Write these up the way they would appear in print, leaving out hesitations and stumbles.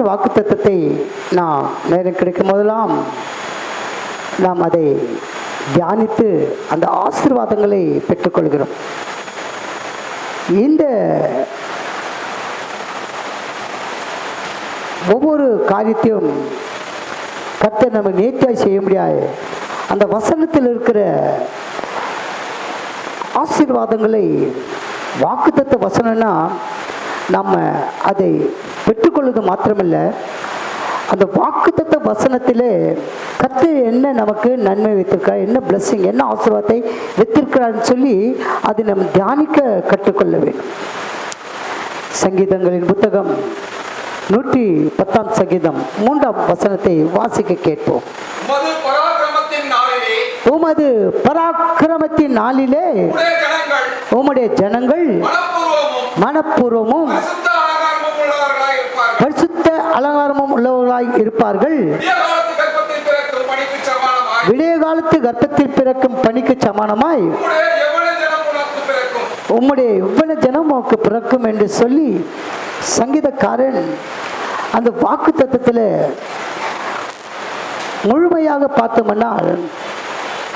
வாக்குத்தத்தத்தை நாம் நேரம் கிடைக்கும் போதெல்லாம் நாம் அதை தியானித்து அந்த ஆசீர்வாதங்களை பெற்றுக்கொள்கிறோம். இந்த ஒவ்வொரு காரியத்தையும் கர்த்தர் நம்ம நேர்த்தியாய் செய்ய முடியாது. அந்த வசனத்தில் இருக்கிற ஆசீர்வாதங்களை, வாக்குத்தத்த வசனம்னா நம்ம அதை பெற்றுக்கொள்வது மாத்திரமல்ல, அந்த வாக்குத்தத்த வசனத்திலே கர்த்தர் என்ன நமக்கு நன்மை வைத்திருக்கிறார், என்ன பிளஸ்ஸிங், என்ன ஆசீர்வாதத்தை வைத்திருக்கிறார்னு சொல்லி அதை நம்ம தியானிக்க கற்றுக்கொள்ள வேண்டும். சங்கீதங்களின் புத்தகம் 110 சங்கீதம் 3ஆம் வசனத்தை வாசிக்க கேட்போம். உமது பராக்கிரமத்தின் நாளிலே உம்முடைய ஜனங்கள் மனப்பூர்வமும் பரிசுத்த அலங்காரமும் உள்ளவர்களாய் இருப்பார்கள். விடிய காலத்து கர்ப்பத்தில் பிறக்கும் பனிக்கு சமானமாய் உம்முடைய எவ்வளவு ஜனம் உனக்கு பிறக்கும் என்று சொல்லி சங்கீதக்காரன் அந்த வாக்கு தத்தத்தில் முழுமையாக பார்த்தோம்னால்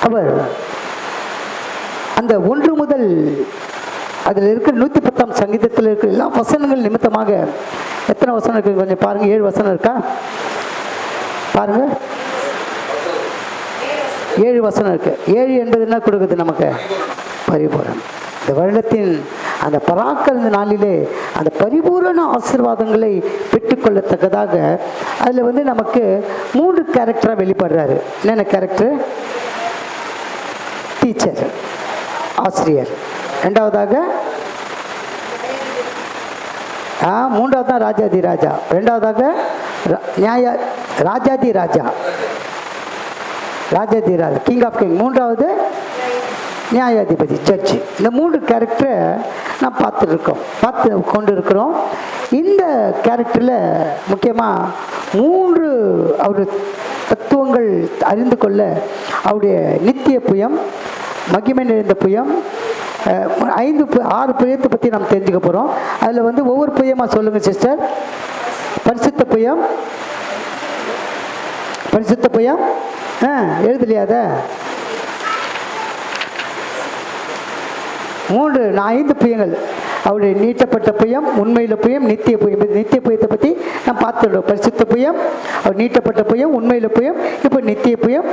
அவர் அந்த 1 முதல் அதில் இருக்கிற 110ஆம் சங்கீதத்தில் இருக்கிற எல்லா வசனங்கள் நிமித்தமாக எத்தனை வசனம் இருக்கு கொஞ்சம் பாருங்க. 7 வசனம் இருக்கா பாருங்க. 7 வசனம் இருக்கு. 7 என்பது என்ன கொடுக்குது நமக்கு? பரிபூரணம். இந்த வருடத்தின் அந்த பராக்கிரம நாளிலே அந்த பரிபூரண ஆசீர்வாதங்களை பெற்றுக்கொள்ளத்தக்கதாக அதில் நமக்கு 3 கேரக்டராக வெளிப்படுறாரு. என்னென்ன கேரக்டர்? டீச்சர், ஆசிரியர். ரெண்டாவதாக மூன்றாவது தான் ராஜாதி ராஜா. ரெண்டாவதாக ராஜாதி ராஜா, ராஜாதி ராஜா, கிங் ஆஃப் கிங். மூன்றாவது நியாயாதிபதி, ஜட்ஜி. இந்த 3 கேரக்டரை நாம் பார்த்து கொண்டு இருக்கிறோம். இந்த கேரக்டரில் முக்கியமாக 3 அவர் தத்துவங்கள் அறிந்து கொள்ள அவருடைய நித்திய புயம், மகிமை நிறைந்த புயம், 6 புயத்தை பற்றி நாம் தெரிஞ்சுக்க போகிறோம். அதில் ஒவ்வொரு புயமாக சொல்லுங்கள் சிஸ்டர். பரிசுத்த புயம், பரிசுத்த புயம் எழுதலையாத 5 புயங்கள். அவருடைய நீட்டப்பட்ட புயம், உண்மையில் புயம், நித்திய புயம். நித்திய புயத்தை பற்றி நான் பார்த்துடுறோம். பரிசுத்த புயம், அவர் நீட்டப்பட்ட புயம், உண்மையில் புயம், இப்போ நித்திய புயம்.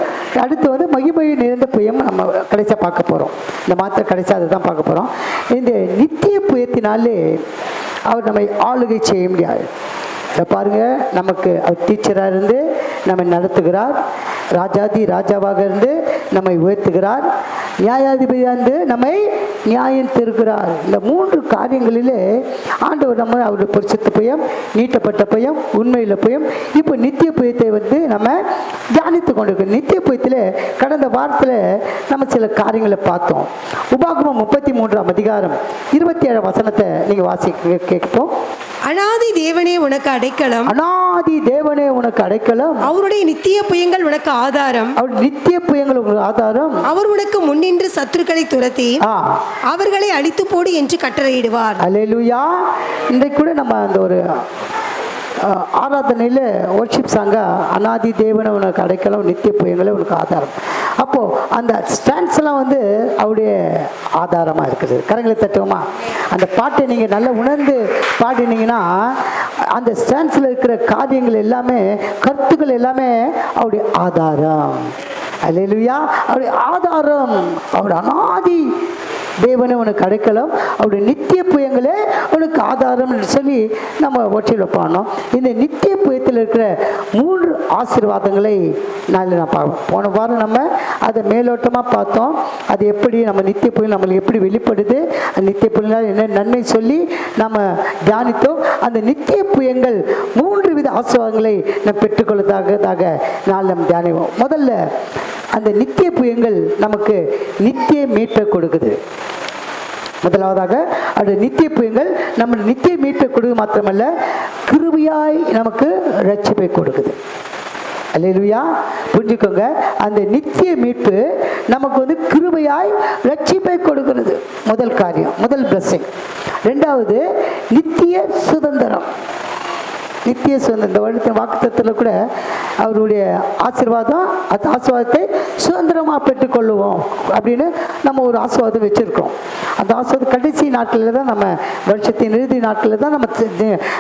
அடுத்து மகிமை நிறைந்த புயம் நம்ம கடைசியாக பார்க்க போகிறோம். இந்த மாத்திரை கடைசியாக அதை தான் பார்க்க போகிறோம். இந்த நித்திய புயத்தினாலே அவர் நம்மை ஆளுகை செய்ய முடியாது. இதை பாருங்கள், நமக்கு அவர் டீச்சராக இருந்து நம்மை நடத்துகிறார், ராஜாதி ராஜாவாக இருந்து நம்மை உயர்த்துகிறார், நியாயாதிபதியாக இருந்து நம்மை நியாயம் தருகிறார். இந்த 3 காரியங்களிலே ஆண்டவர் நம்ம அவருடைய பரிசுத்த புயம், நீட்டப்பட்ட புயம், உண்மையில் புயம், இப்போ நித்திய புயத்தை நம்ம தியானித்து கொண்டிருக்கோம். நித்திய புயத்தில் கடந்த வாரத்தில் நம்ம சில காரியங்களை பார்த்தோம். உபாகமம் 33ஆம் அதிகாரம் 27 வசனத்தை நீங்கள் வாசிக்க கேட்போம். அநாதி தேவனே உனக்கு அடைக்கலம், அநாதி தேவனே உனக்கு அடைக்கலம், அவருடைய நித்திய புயங்கள் உனக்கு ஆதாரம், அவருடைய நித்திய புயங்கள் உனக்கு ஆதாரம், அவர் உனக்கு முன்னின்று சத்துருக்களை துரத்தி அவர்களை அழித்து போடு என்று கட்டளையிடுவார். அல்லேலூயா. இன்றைக்கு கூட நம்ம அந்த ஒரு ஆராதனையில் வர்ஷிப் சாங்க அநாதி தேவனை உனக்கு அடைக்கலம், நித்திய புயங்களே உனக்கு ஆதாரம். அப்போது அந்த ஸ்டாண்ட்ஸ்லாம் அவருடைய ஆதாரமாக இருக்குது. கரங்களை தட்டுவோமா? அந்த பாட்டை நீங்கள் நல்லா உணர்ந்து பாடினீங்கன்னா அந்த ஸ்டாண்ட்ஸில் இருக்கிற காரியங்கள் எல்லாமே, கருத்துக்கள் எல்லாமே அவருடைய ஆதாரம். அல்லேலூயா. அவருடைய ஆதாரம், அவருடைய அநாதி தேவனே உனக்கு அடைக்கலம், அவருடைய நித்திய புயங்களே உனக்கு ஆதாரம் என்று சொல்லி நம்ம ஒற்றையில் பாடணும். இந்த நித்திய புயத்தில் இருக்கிற 3 ஆசீர்வாதங்களை நான் பார்ப்போம். போன வாரம் நம்ம அதை மேலோட்டமாக பார்த்தோம். அது எப்படி நம்ம நித்திய புயல் நம்மளுக்கு எப்படி வெளிப்படுது, அந்த நித்திய புயலால் என்ன நன்மை சொல்லி நம்ம தியானித்தோம். அந்த நித்திய புயங்கள் 3 வித ஆசீர்வாதங்களை நம்ம பெற்றுக்கொள்ளதாக நாள் நம்ம தியானிப்போம். முதல்ல அந்த நித்திய புயங்கள் நமக்கு நித்திய மீட்பை கொடுக்குது. முதலாவதாக அது நித்திய புயங்கள் நம்ம நித்திய மீட்பை கொடுக்க மாத்திரமல்ல, கிருபையாய் நமக்கு ரட்சிப்பை கொடுக்குது. அல்லேலூயா. புரிஞ்சுக்கோங்க, அந்த நித்திய மீட்பு நமக்கு கிருபையாய் ரட்சிப்பை கொடுக்கிறது. முதல் காரியம், முதல் பிளஸிங். ரெண்டாவது நித்திய சுதந்திரம். நித்திய சுதந்திரம். இந்த வருடத்தின் வாக்குத்தத்தத்தில் கூட அவருடைய ஆசீர்வாதம், அந்த ஆசீர்வாதத்தை சுதந்திரமாக பெற்றுக்கொள்ளுவோம் அப்படின்னு நம்ம ஒரு ஆசீர்வாதம் வச்சுருக்கோம். அந்த ஆசீர்வாதம் கடைசி நாட்களில் தான், நம்ம வருஷத்தின் இறுதி நாட்களில் தான் நம்ம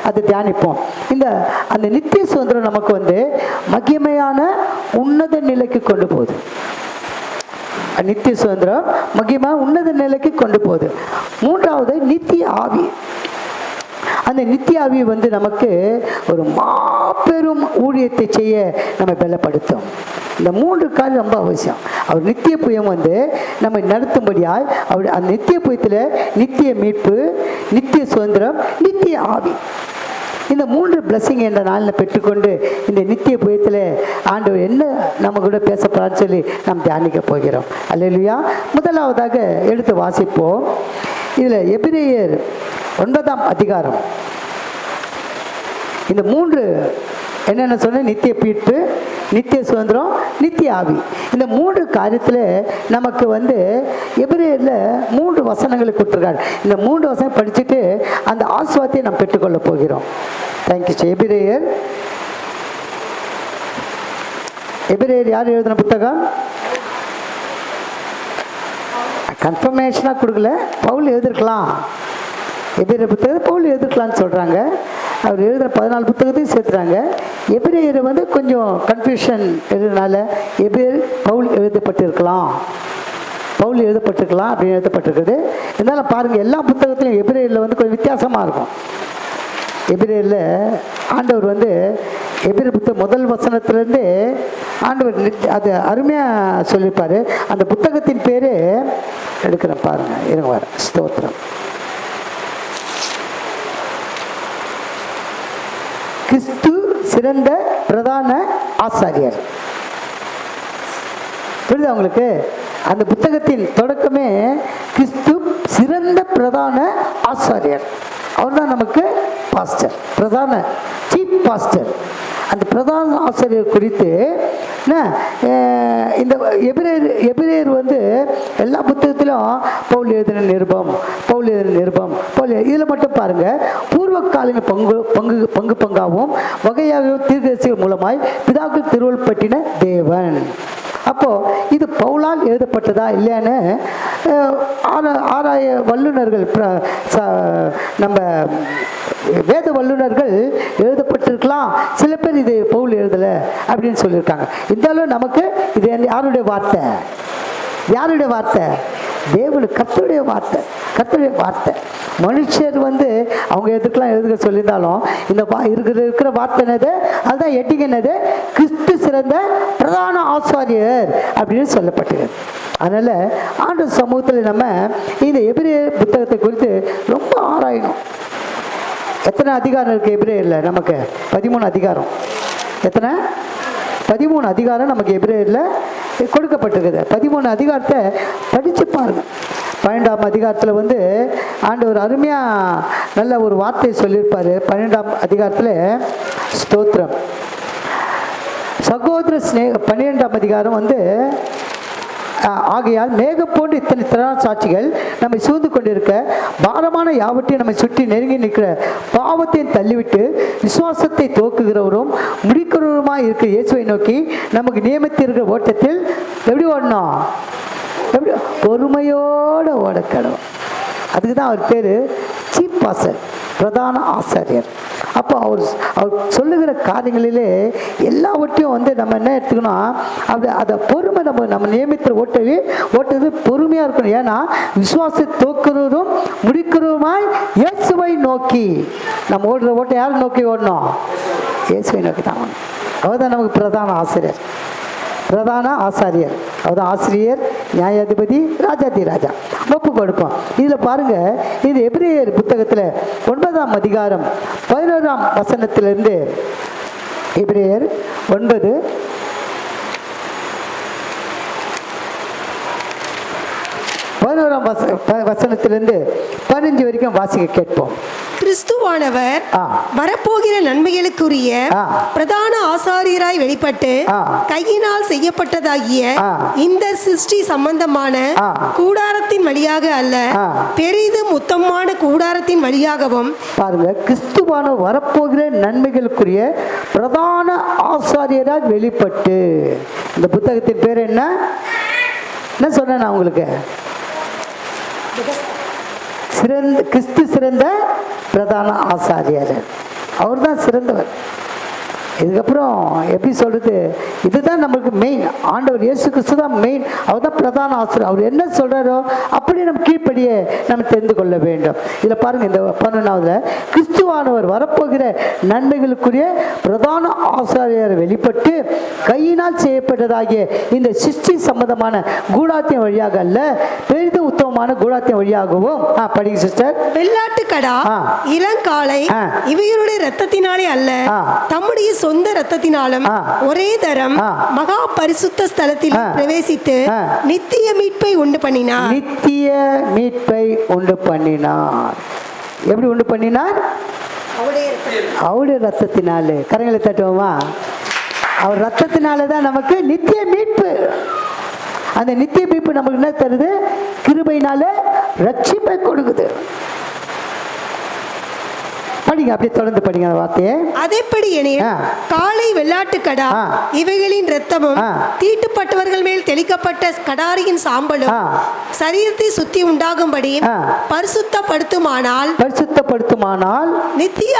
அதை தியானிப்போம். அந்த நித்திய சுதந்திரம் நமக்கு வந்து மகிமையான உன்னத நிலைக்கு கொண்டு போகுது. நித்திய சுதந்திரம் மகிமா உன்னத நிலைக்கு கொண்டு போகுது. மூன்றாவது நித்திய ஆவி. அந்த நித்திய ஆவி வந்து நமக்கு ஒரு மாபெரும் ஊழியத்தை செய்ய நம்ம பலப்படுத்தும். இந்த 3 காரியம் ரொம்ப அவசியம். அவர் நித்திய புயம் வந்து நம்ம நடத்தும்படியாய் அவர் அந்த நித்திய புயத்தில் நித்திய மீட்பு, நித்திய சுதந்திரம், நித்திய ஆவி, இந்த 3 பிளஸிங் என்ற நாளில் பெற்றுக்கொண்டு இந்த நித்திய புயத்தில் ஆண்டவர் என்ன நம்ம கூட பேசப்படான்னு சொல்லி நாம் தியானிக்க போகிறோம். அல்லேலூயா. முதலாவதாக எடுத்து வாசிப்போம். இதில் எபிரேயர் 9ஆம் அதிகாரம். இந்த 3 என்னென்ன சொன்ன, நித்திய மீட்பு, நித்திய சுதந்திரம், நித்திய ஆவி, இந்த 3 காரியத்தில் நமக்கு வந்து எபிரேயரில் 3 வசனங்களை கொடுத்துருக்காரு. இந்த 3 வசனம் படிச்சுட்டு அந்த ஆசீர்வாதத்தை நாம் பெற்றுக்கொள்ள போகிறோம். தேங்க்யூ. எபிரேயர் யார் எழுதின புத்தகம்? கன்ஃபர்மேஷனாக கொடுக்கல, பவுல் எழுதிருக்கலாம். எபிரேயர் புத்தகத்தை பவுல் எழுதிருக்கலான்னு சொல்கிறாங்க. அவர் எழுதுகிற 14 புத்தகத்தையும் சேர்த்துறாங்க. எபிரேயரை வந்து கொஞ்சம் கன்ஃபியூஷன் எழுதுனால பவுல் எழுதப்பட்டிருக்கலாம் அப்படின்னு எழுதப்பட்டிருக்குது. இருந்தாலும் பாருங்கள், எல்லா புத்தகத்திலையும் எபிரேயரில் வந்து கொஞ்சம் வித்தியாசமாக இருக்கும். எபிரேயரில் ஆண்டவர் வந்து எபிரேயர் புத்தகம் முதல் வசனத்திலேருந்து ஆண்டவர் அது அருமையாக சொல்லியிருப்பார். அந்த புத்தகத்தின் பேர் எடுக்கிறேன் பாருங்கள், இருங்க வர. ஸ்தோத்திரம். கிறிஸ்து சிறந்த பிரதான ஆசாரியர். புரியுதா உங்களுக்கு? அந்த புத்தகத்தின் தொடக்கமே கிறிஸ்து சிறந்த பிரதான ஆசாரியர். அவர் தான் நமக்கு பாஸ்டர், பிரதான சீஃப் பாஸ்டர். அந்த பிரதான ஆசிரியர் குறித்து இந்த எபிரேயர் வந்து எல்லா புத்தகத்திலும் பவுல் எழுதின நிருபம், இதில் மட்டும் பாருங்கள், பூர்வ காலின பங்காகவும் வகையாகவும் தீர்க்கதரிசிகள் மூலமாய் பிதாக்கள் திருவள்ளுப்பட்டின தேவன். அப்போது இது பவுலால் எழுதப்பட்டதா இல்லையான்னு ஆராய வல்லுநர்கள், நம்ம வேத வல்லுநர்கள் எழுதப்பட்டிருக்கலாம். சில பேர் இது பவுல் எழுதலை அப்படின்னு சொல்லியிருக்காங்க. இருந்தாலும் நமக்கு இது யாருடைய வார்த்தை? தேவனுடைய கர்த்தருடைய வார்த்தை. மனுஷர் வந்து அவங்க எதுக்கெல்லாம் எழுதுக சொல்லியிருந்தாலும் இந்த இருக்கிற வார்த்தை என்னது? அதுதான் எட்டிங் என்னது? கிறிஸ்து சிறந்த பிரதான ஆசாரியர் அப்படின்னு சொல்லப்பட்டிருக்கு. அதனால் ஆண்டவர் சமூகத்தில் நம்ம இந்த எபிரேயர் புத்தகத்தை குறித்து ரொம்ப ஆராயணும். எத்தனை அதிகாரம் இருக்குது எபிரேயரில்? நமக்கு 13 அதிகாரம். எத்தனை? 13 அதிகாரம் நமக்கு எபிரேயரில் கொடுக்கப்பட்டிருக்குது. 13 அதிகாரத்தை படித்து பாருங்கள். 12ஆம் அதிகாரத்தில் வந்து ஆண்டவர் அருமையாக நல்ல ஒரு வார்த்தையை சொல்லியிருப்பார். 12ஆம் அதிகாரத்தில் ஸ்தோத்திரம், சகோதர ஸ்நேக. 12ஆம் அதிகாரம் வந்து ஆகையால் மேகம் போன்று இத்தனை திறனான சாட்சிகள் நம்மை சூழ்ந்து கொண்டிருக்க, பாரமான யாவற்றையும் நம்மை சுற்றி நெருங்கி நிற்கிற பாவத்தையும் தள்ளிவிட்டு விசுவாசத்தை துவக்குகிறவரும் முடிக்கிறவருமாய் இருக்கிற இயேசுவை நோக்கி நமக்கு நியமித்திருக்கிற ஓட்டத்தில் எப்படி ஓடணும்? எப்படி? பொறுமையோடு ஓடக்கணும். அதுக்கு தான் அவர் பேர் சீஃப் பாஸ்டர், பிரதான ஆசாரியர். அப்போ அவர் சொல்லுகிற காரியங்களிலே எல்லாவற்றையும் வந்து நம்ம என்ன எடுத்துக்கணும்? அதை பொறுமை, நம்ம நியமித்த ஓட்டது பொறுமையாக இருக்கணும். ஏன்னா விசுவாசத்தை தோக்குறதும் முடிக்கிறதுமாய் இயேசுவை நோக்கி நம்ம ஓடுற ஓட்டம் யாரை நோக்கி ஓடணும்? இயேசுவை நோக்கி தான் ஓடணும். அவர் தான் நமக்கு பிரதான ஆசாரியர். அவர்தான் ஆசிரியர், நியாயாதிபதி, ராஜாதி ராஜா. ஒப்பு கொடுப்போம். இதில் பாருங்கள், இது எபிரேயர் புத்தகத்தில் 9ஆம் அதிகாரம் 11ஆம் வசனத்திலிருந்து, எபிரேயர் 9 11ஆம் வசனத்திலிருந்து 15 வரைக்கும் வாசிக்க கேட்போம். கிறிஸ்துவானவர் ஆ. வரப்போகிற நன்மைகளுக்குரிய ஆ. பிரதான ஆசாரியராய் வெளிப்பட்டு ஆ. கையினால் செய்யப்பட்டதாகிய ஆ. இந்த சிருஷ்டி சம்பந்தமான ஆ. கூடாரத்தின் வழியாக அல்ல, ஆ. பெரிதும் உத்தமமான கூடாரத்தின் வழியாகவும் பாருங்க, கிறிஸ்துவான வரப்போகிற நன்மைகளுக்குரிய பிரதான ஆசாரியரால் வெளிப்பட்டு. இந்த புத்தகத்தின் பேர் என்ன சொன்னேன் நான் உங்களுக்கு? சிறந்த கிறிஸ்து சிறந்த பிரதான ஆசாரியர். அவர் தான் சிறந்தவர். இதுக்கப்புறம் எப்படி சொல்றது, இதுதான் நம்மளுக்கு மெயின். ஆண்டவர் இயேசு கிறிஸ்து தான் மெயின். அவர் தான் பிரதான ஆசிரியர். அவர் என்ன சொல்றாரோ அப்படி நம்ம கீழ்ப்படியே நம்ம தெரிந்து கொள்ள வேண்டும். இதில் பாருங்க, இந்த 11வது கிறிஸ்துவானவர் வரப்போகிற நன்மைகளுக்குரிய பிரதான ஆசாரியர் வெளிப்பட்டு கையினால் செய்யப்பட்டதாகிய இந்த சிருஷ்டி சம்பந்தமான கூடாத்தின் வழியாக அல்ல, பெரிதும் உத்தமமான கூடாத்தின் வழியாகவும். படிங்க சிஸ்டர். வெள்ளாட்டு கடா, இளங்காளை இவைகளுடைய இரத்தத்தினாலே அல்ல, தம்முடைய சொந்த இரத்தத்தினாலும் ஒரே தரம் மகா பரிசுத்த ஸ்தலத்தில் பிரவேசித்து நித்திய மீட்பை உண்டு பண்ணினார். நித்திய மீட்பை உண்டு பண்ணினார். எப்படி உண்டு பண்ணினார்? அவருடைய ரத்தத்தினாலே. கரங்களை தட்டுவோமா? அவர் ரத்தத்தினால தான் நமக்கு நித்திய மீட்பு. அந்த நித்திய மீட்பு நமக்கு என்ன தருது? கிருபையினால ரட்சிப்பை கொடுக்குது. படிங்க, அப்படியே தொடர்ந்து படிங்க அந்த வார்த்தையை. அதேபடி எனில் காளை வெள்ளாட்டு கடா இவைகளின் இரத்தமும் தீட்டுப்பட்டவர்கள் மேல் தெளிக்கப்பட்ட கடாரியின் சாம்பலும் சரீரத்தை சுத்தி உண்டாகும்படி பரிசுத்தப்படுத்துமானால் நித்திய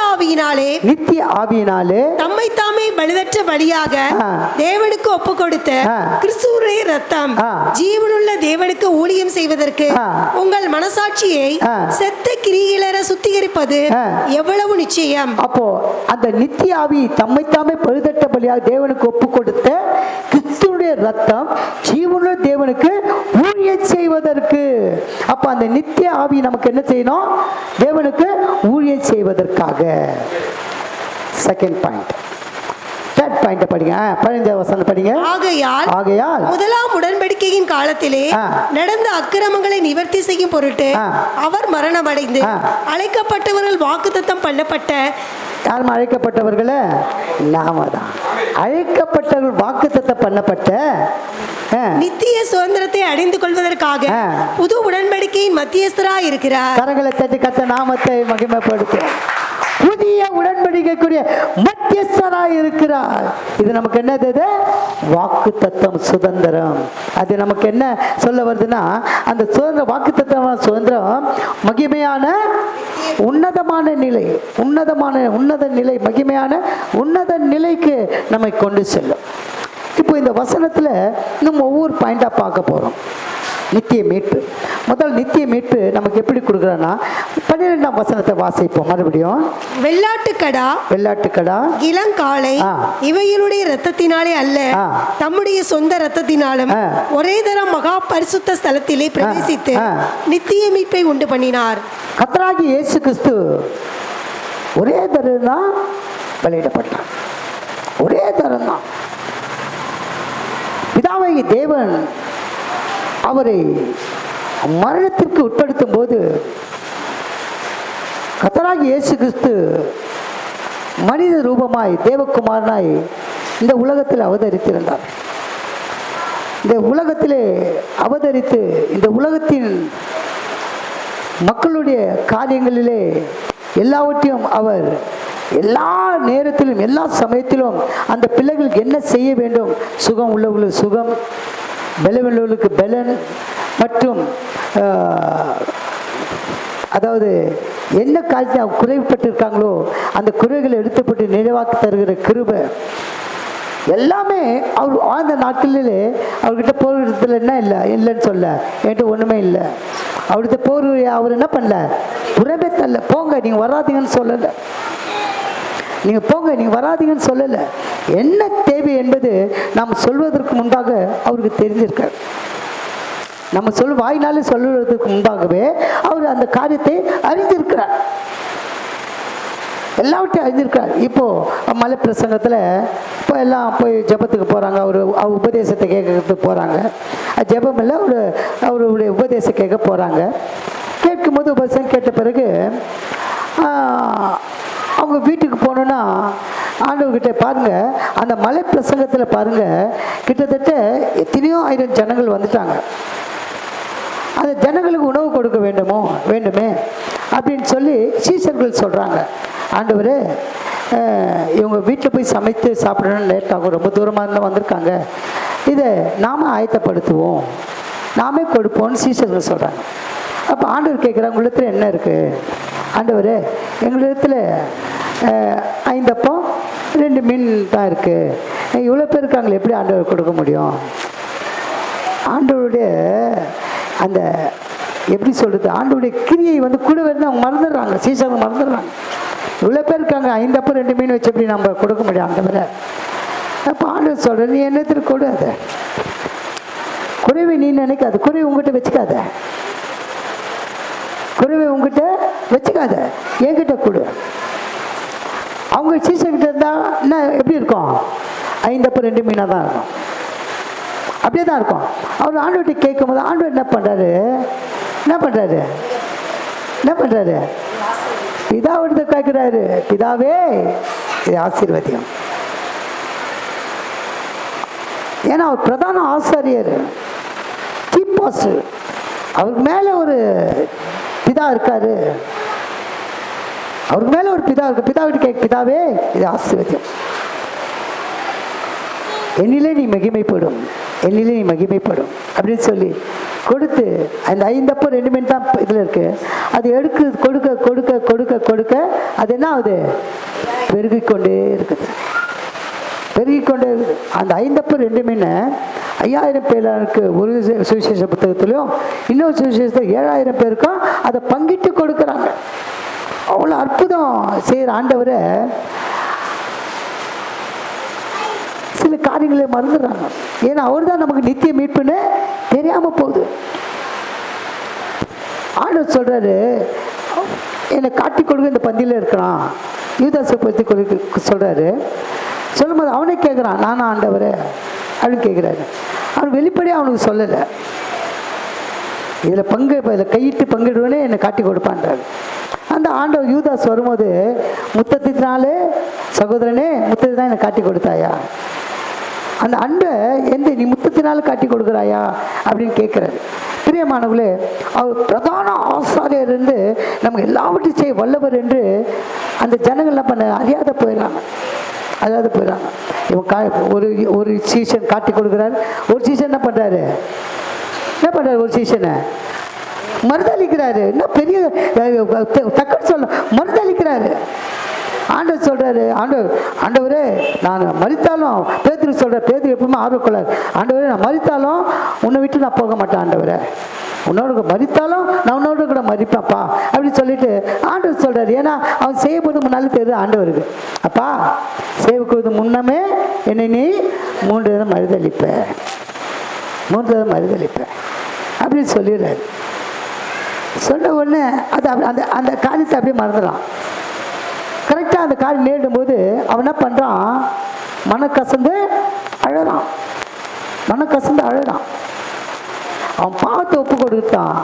ஆவியினாலே தம்மை தாமே பலிதற்ற பலியாக தேவனுக்கு ஒப்பு கொடுத்த கிறிஸ்துவுடைய இரத்தம் ஜீவனுள்ள தேவனுக்கு ஊழியம் செய்வதற்கு உங்கள் மனசாட்சியை செத்த கிரிகளற சுத்திகரிப்பது எவ்வளவு நிச்சயம். அப்போ அந்த நித்திய ஆவி தம்மை தாமே பழுதட்ட பலியாக தேவனுக்கு ஒப்பு கொடுத்த கிறிஸ்துவுடைய ரத்தம் ஜீவனுள்ள தேவனுக்கு ஊழியம் செய்வதற்கு. அப்ப அந்த நித்திய ஆவி நமக்கு என்ன செய்யணும்? தேவனுக்கு ஊழியம் செய்வதற்காக. Second point. தேர்ட் பாயிண்ட் படிங்க. 15வது வசனம் படிங்க. ஆகையால் முதலாம் உடன்படிக்கையின் காலத்திலே நடந்த அக்கிரமங்களை நிவர்த்தி செய்யும் பொருட்டு அவர் மரணமடைந்து அழைக்கப்பட்டவர்கள் வாக்குத்தத்தம் பண்ணப்பட்ட. யாரும் அழைக்கப்பட்டவர்கள? நாம தான் அழைக்கப்பட்டவர்கள் வாக்குத்தத்தம் பண்ணப்பட்ட நித்திய சுதந்திரத்தை அடைந்து கொள்வதற்காக புது உடன்படிக்கையின் மத்தியஸ்தராய் இருக்கிறார். கரங்களை தட்டி கர்த்தர் நாமத்தை மகிமைப்படுத்தும். புதிய உடன்படிக்கைக்குரிய மத்தியஸ்தராய் இருக்கிறார். இது நமக்கு என்னது? வாக்குத்தத்தம், சுதந்திரம். அது நமக்கு என்ன சொல்ல வருதுன்னா, அந்த சுதந்திரம், வாக்குத்தத்தம் சுதந்திரம் மகிமையான உன்னதமான நிலை, உன்னத நிலை, மகிமையான உன்னத நிலைக்கு நம்மை கொண்டு செல்லும். இப்போ இந்த வசனத்தில் நம்ம ஒவ்வொரு பாயிண்டா பார்க்க போறோம். நித்திய மீட்பு. முதல் நித்திய மீட்பு நமக்கு எப்படி கொடுக்குறோன்னா, 12ஆம் வசனத்தை வாசிப்போம் மறுபடியும். வெள்ளாட்டு கடா இளங்காளை இவைகளுடைய இரத்தத்தினாலே அல்ல, தம்முடைய சொந்த இரத்தத்தினாலும் ஒரே தரம் மகா பரிசுத்த ஸ்தலத்திலே பிரவேசித்து நித்திய மீட்பை உண்டு பண்ணினார். கர்த்தராகிய இயேசு கிறிஸ்து ஒரே தரம் தான் வெளியிடப்பட்டார். ஒரே தரம் தான். பிதாவாகிய தேவன் அவரை மரணத்திற்கு உட்படுத்தும் போது கர்த்தராகிய இயேசு கிறிஸ்து மனித ரூபமாய் தேவகுமாரனாய் இந்த உலகத்தில் அவதரித்திருந்தார். இந்த உலகத்திலே அவதரித்து இந்த உலகத்தின் மக்களுடைய காரியங்களிலே எல்லாவற்றையும் அவர் எல்லா நேரத்திலும் எல்லா சமயத்திலும் அந்த பிள்ளைகளுக்கு என்ன செய்ய வேண்டும், சுகம் உள்ளவர்களுக்கு சுகம், பலவீனர்களுக்கு பலன், மற்றும் அதாவது என்ன காரியத்தை அவங்க குறைவுபட்டிருக்காங்களோ அந்த குறைகளை எடுத்துப்பட்டு நிறைவாக்கி தருகிற கிருபை எல்லாமே அவர் வாழ்ந்த நாட்களிலே அவர்கிட்ட போகிறதுல என்ன இல்லைன்னு சொல்ல, என்கிட்ட ஒன்றுமே இல்லை. அவர்கிட்ட போர் அவர் என்ன பண்ணல, புறமே தரல. போங்க, நீங்கள் வராதீங்கன்னு சொல்லலை. நீங்கள் போங்க, நீங்கள் வராதீங்கன்னு சொல்லலை. என்ன தேவை என்பது நாம் சொல்வதற்கு முன்பாக அவருக்கு தெரிஞ்சிருக்கார். நம்ம வாயினாலே சொல்லுவதற்கு முன்பாகவே அவர் அந்த காரியத்தை அறிந்திருக்கிறார். எல்லாவற்றையும் அறிந்திருக்கார். இப்போது மலை பிரசங்கத்தில் இப்போ எல்லாம் போய் ஜெபத்துக்கு போகிறாங்க. அவர் உபதேசத்தை கேட்கறதுக்கு போகிறாங்க. ஜெபம் இல்லை, அவருடைய உபதேசம் கேட்க போகிறாங்க. கேட்கும்போது உபதேசம் கேட்ட பிறகு அவங்க வீட்டுக்கு போனோன்னா ஆண்டவர்கிட்ட பாருங்கள், அந்த மலை பிரசங்கத்தில் பாருங்கள், கிட்டத்தட்ட எத்தனையோ ஆயிரம் ஜனங்கள் வந்துட்டாங்க. அந்த ஜனங்களுக்கு உணவு கொடுக்க வேண்டுமே அப்படின்னு சொல்லி சீஷர்கள் சொல்கிறாங்க, ஆண்டவரே இவங்க வீட்டில் போய் சமைத்து சாப்பிடணும்னு லேட் ஆகும், ரொம்ப தூரமாக இருந்தால் வந்திருக்காங்க, இதை நாம் ஆயத்தப்படுத்துவோம், நாமே கொடுப்போம்னு சீஷர்கள் சொல்கிறாங்க. அப்போ ஆண்டவர் கேட்குறாங்க, உங்களிடத்தில் என்ன இருக்குது? ஆண்டவர், எங்களிடத்தில் 5 அப்பம் 2 மீன் தான் இருக்குது, இவ்வளோ பேர் இருக்காங்களே, எப்படி ஆண்டவர் கொடுக்க முடியும்? ஆண்டவருடைய அந்த எப்படி சொல்கிறது, ஆண்டவருடைய கிரியை வந்து கூட வந்து அவங்க மறந்துடுறாங்க, சீசர்கள் மறந்துடுறாங்க. இவ்வளோ பேர் இருக்காங்க, 5 அப்பம் 2 மீன் வச்சு எப்படி நம்ம கொடுக்க முடியும் ஆண்டவரை? அப்போ ஆண்டவர் சொல்கிறேன், நீ என்னத்தில் கொடு, அதை குறைவை நீ நினைக்காது, குறைவை உங்ககிட்ட வச்சுக்காத, குறைவை உங்ககிட்ட வச்சுக்காத, என்கிட்ட கொடு. அவங்க சீசர்கிட்ட இருந்தால் என்ன எப்படி இருக்கும்? 5 அப்பம் 2 மீனாக தான் இருக்கும், அப்படியே தான் இருக்கும். அவர் ஆண்டவர்கிட்ட கேட்கும் போது ஆண்டவர் என்ன பண்ணுறாரு? பிதாவிடத்தை கேட்குறாரு, பிதாவே இது ஆசீர்வதியம். ஏன்னா அவர் பிரதான ஆசாரியர், சீஃப் பாஸ்டர், அவருக்கு மேலே ஒரு பிதா இருக்காரு, அவருக்கு மேலே ஒரு பிதா இருக்கு. பிதாவிட்டு கேட்க, பிதாவே இது ஆசீர்வதியம், என்னிலே நீ மகிமைப்படும் அப்படின்னு சொல்லி கொடுத்து, அந்த 5 அப்பம் 2 மீன் தான் இதில் இருக்குது, அது எடுக்கு கொடுக்க கொடுக்க கொடுக்க கொடுக்க அது என்ன ஆகுது? பெருகிக்கொண்டே இருக்குது. அந்த 5 அப்பம் 2 மீன் 5000 பேருக்கு ஒரு சுவிசேஷ புத்தகத்திலையும், இன்னொரு சுவிசேஷத்தில் 7000 பேருக்கும் அதை பங்கிட்டு கொடுக்குறாங்க. அவ்வளோ அற்புதம் செய்கிற ஆண்டவரை சில காரியங்களை மறந்துடுறாங்க. ஏன்னா அவர் தான் நமக்கு நித்திய மீட்புன்னு தெரியாமல் போகுது. ஆண்டவர் சொல்கிறாரு, என்னை காட்டி கொடுக்க இந்த பந்தியில் இருக்கிறான், யூதாசை பற்றி சொல்கிறாரு. சொல்லும்போது அவனே கேட்குறான், நானா ஆண்டவர் அப்படின்னு கேட்குறாரு. அவன் வெளிப்படையாக அவனுக்கு சொல்லலை, இதில் கையிட்டு பங்கிடுவனே என்னை காட்டி கொடுப்பான்றாரு. அந்த ஆண்டவர் யூதாஸ் வரும்போது, முத்தத்தினாலே சகோதரனே, முத்தத்தினால் என்னை காட்டி கொடுத்தாயா? அந்த அன்பை நீ முத்தத்தினால காட்டி கொடுக்குறாயா அப்படின்னு கேட்குறாரு. பிரியமானவர்களே, அவர் பிரதான ஆசாரியர் என்று நமக்கு எல்லாவற்றையும் செய்ய வல்லவர் என்று அந்த ஜனங்கள்லாம் பண்ண அறியாத போயிடறாங்க. இவன் ஒரு சீசன் காட்டி கொடுக்குறாரு, ஒரு சீசன் என்ன பண்ணுறாரு? ஒரு சீசனை மறுதளிக்கிறாரு. என்ன பெரிய தக்கன்னு சொல்ல, மறுதளிக்கிறாரு. ஆண்டவர் சொல்கிறாரு, ஆண்டவரே நான் மரித்தாலும், பேதுரு சொல்கிற, பேதுரு எப்பவுமே ஆர்வக்கொள்ளார், ஆண்டவரே நான் மரித்தாலும் உன்னை விட்டு நான் போக மாட்டேன், ஆண்டவரே உன்னோட மரித்தாலும் நான் உன்னோட கூட மறிப்பேன்ப்பா அப்படின்னு சொல்லிட்டு ஆண்டவர் சொல்கிறார். ஏன்னா அவன் செய்யப்படுறது முன்னாலே தெரியுது ஆண்டவருக்கு, அப்பா சேவுக்குவது முன்னமே என்னை நீ 3 தடவை மறுதளிப்பேன் அப்படின்னு சொல்லிடுறாரு. சொன்ன உடனே அது அந்த அந்த காரியத்தை அப்படியே மறந்துடான். கரெக்டாக அந்த காரியம் நேரிடும் போது அவன் என்ன பண்ணுறான்? மனக்கசந்து அழறான். அவன் பாவத்தை ஒப்பு கொடுத்தான்.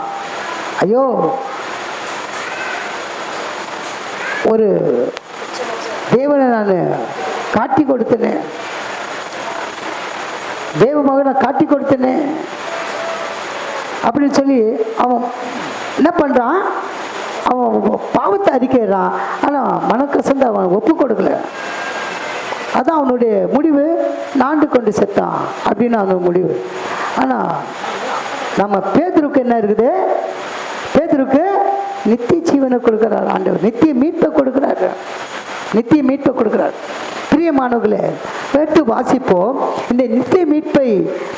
ஐயோ, ஒரு தேவனை நான் காட்டி கொடுத்தேனே, தேவ மகனை காட்டி கொடுத்தேனே அப்படின்னு சொல்லி அவன் என்ன பண்ணுறான்? அவன் பாவத்தை அறிக்கிறான். ஆனால் மனக்கசந்து அவன் ஒப்பு கொடுக்கல. அதான் அவனுடைய முடிவு, நாண்டு கொண்டு செத்தான் அப்படின்னு அவனுடைய முடிவு. ஆனால் நம்ம பேதுருக்கு என்ன இருக்குது? பேதுருக்கு நித்திய ஜீவனை கொடுக்குறார் ஆண்டவர், நித்திய மீட்பை கொடுக்குறார். பிரியமானவர்களே, எடுத்து வாசிப்போம். இந்த நித்திய மீட்பை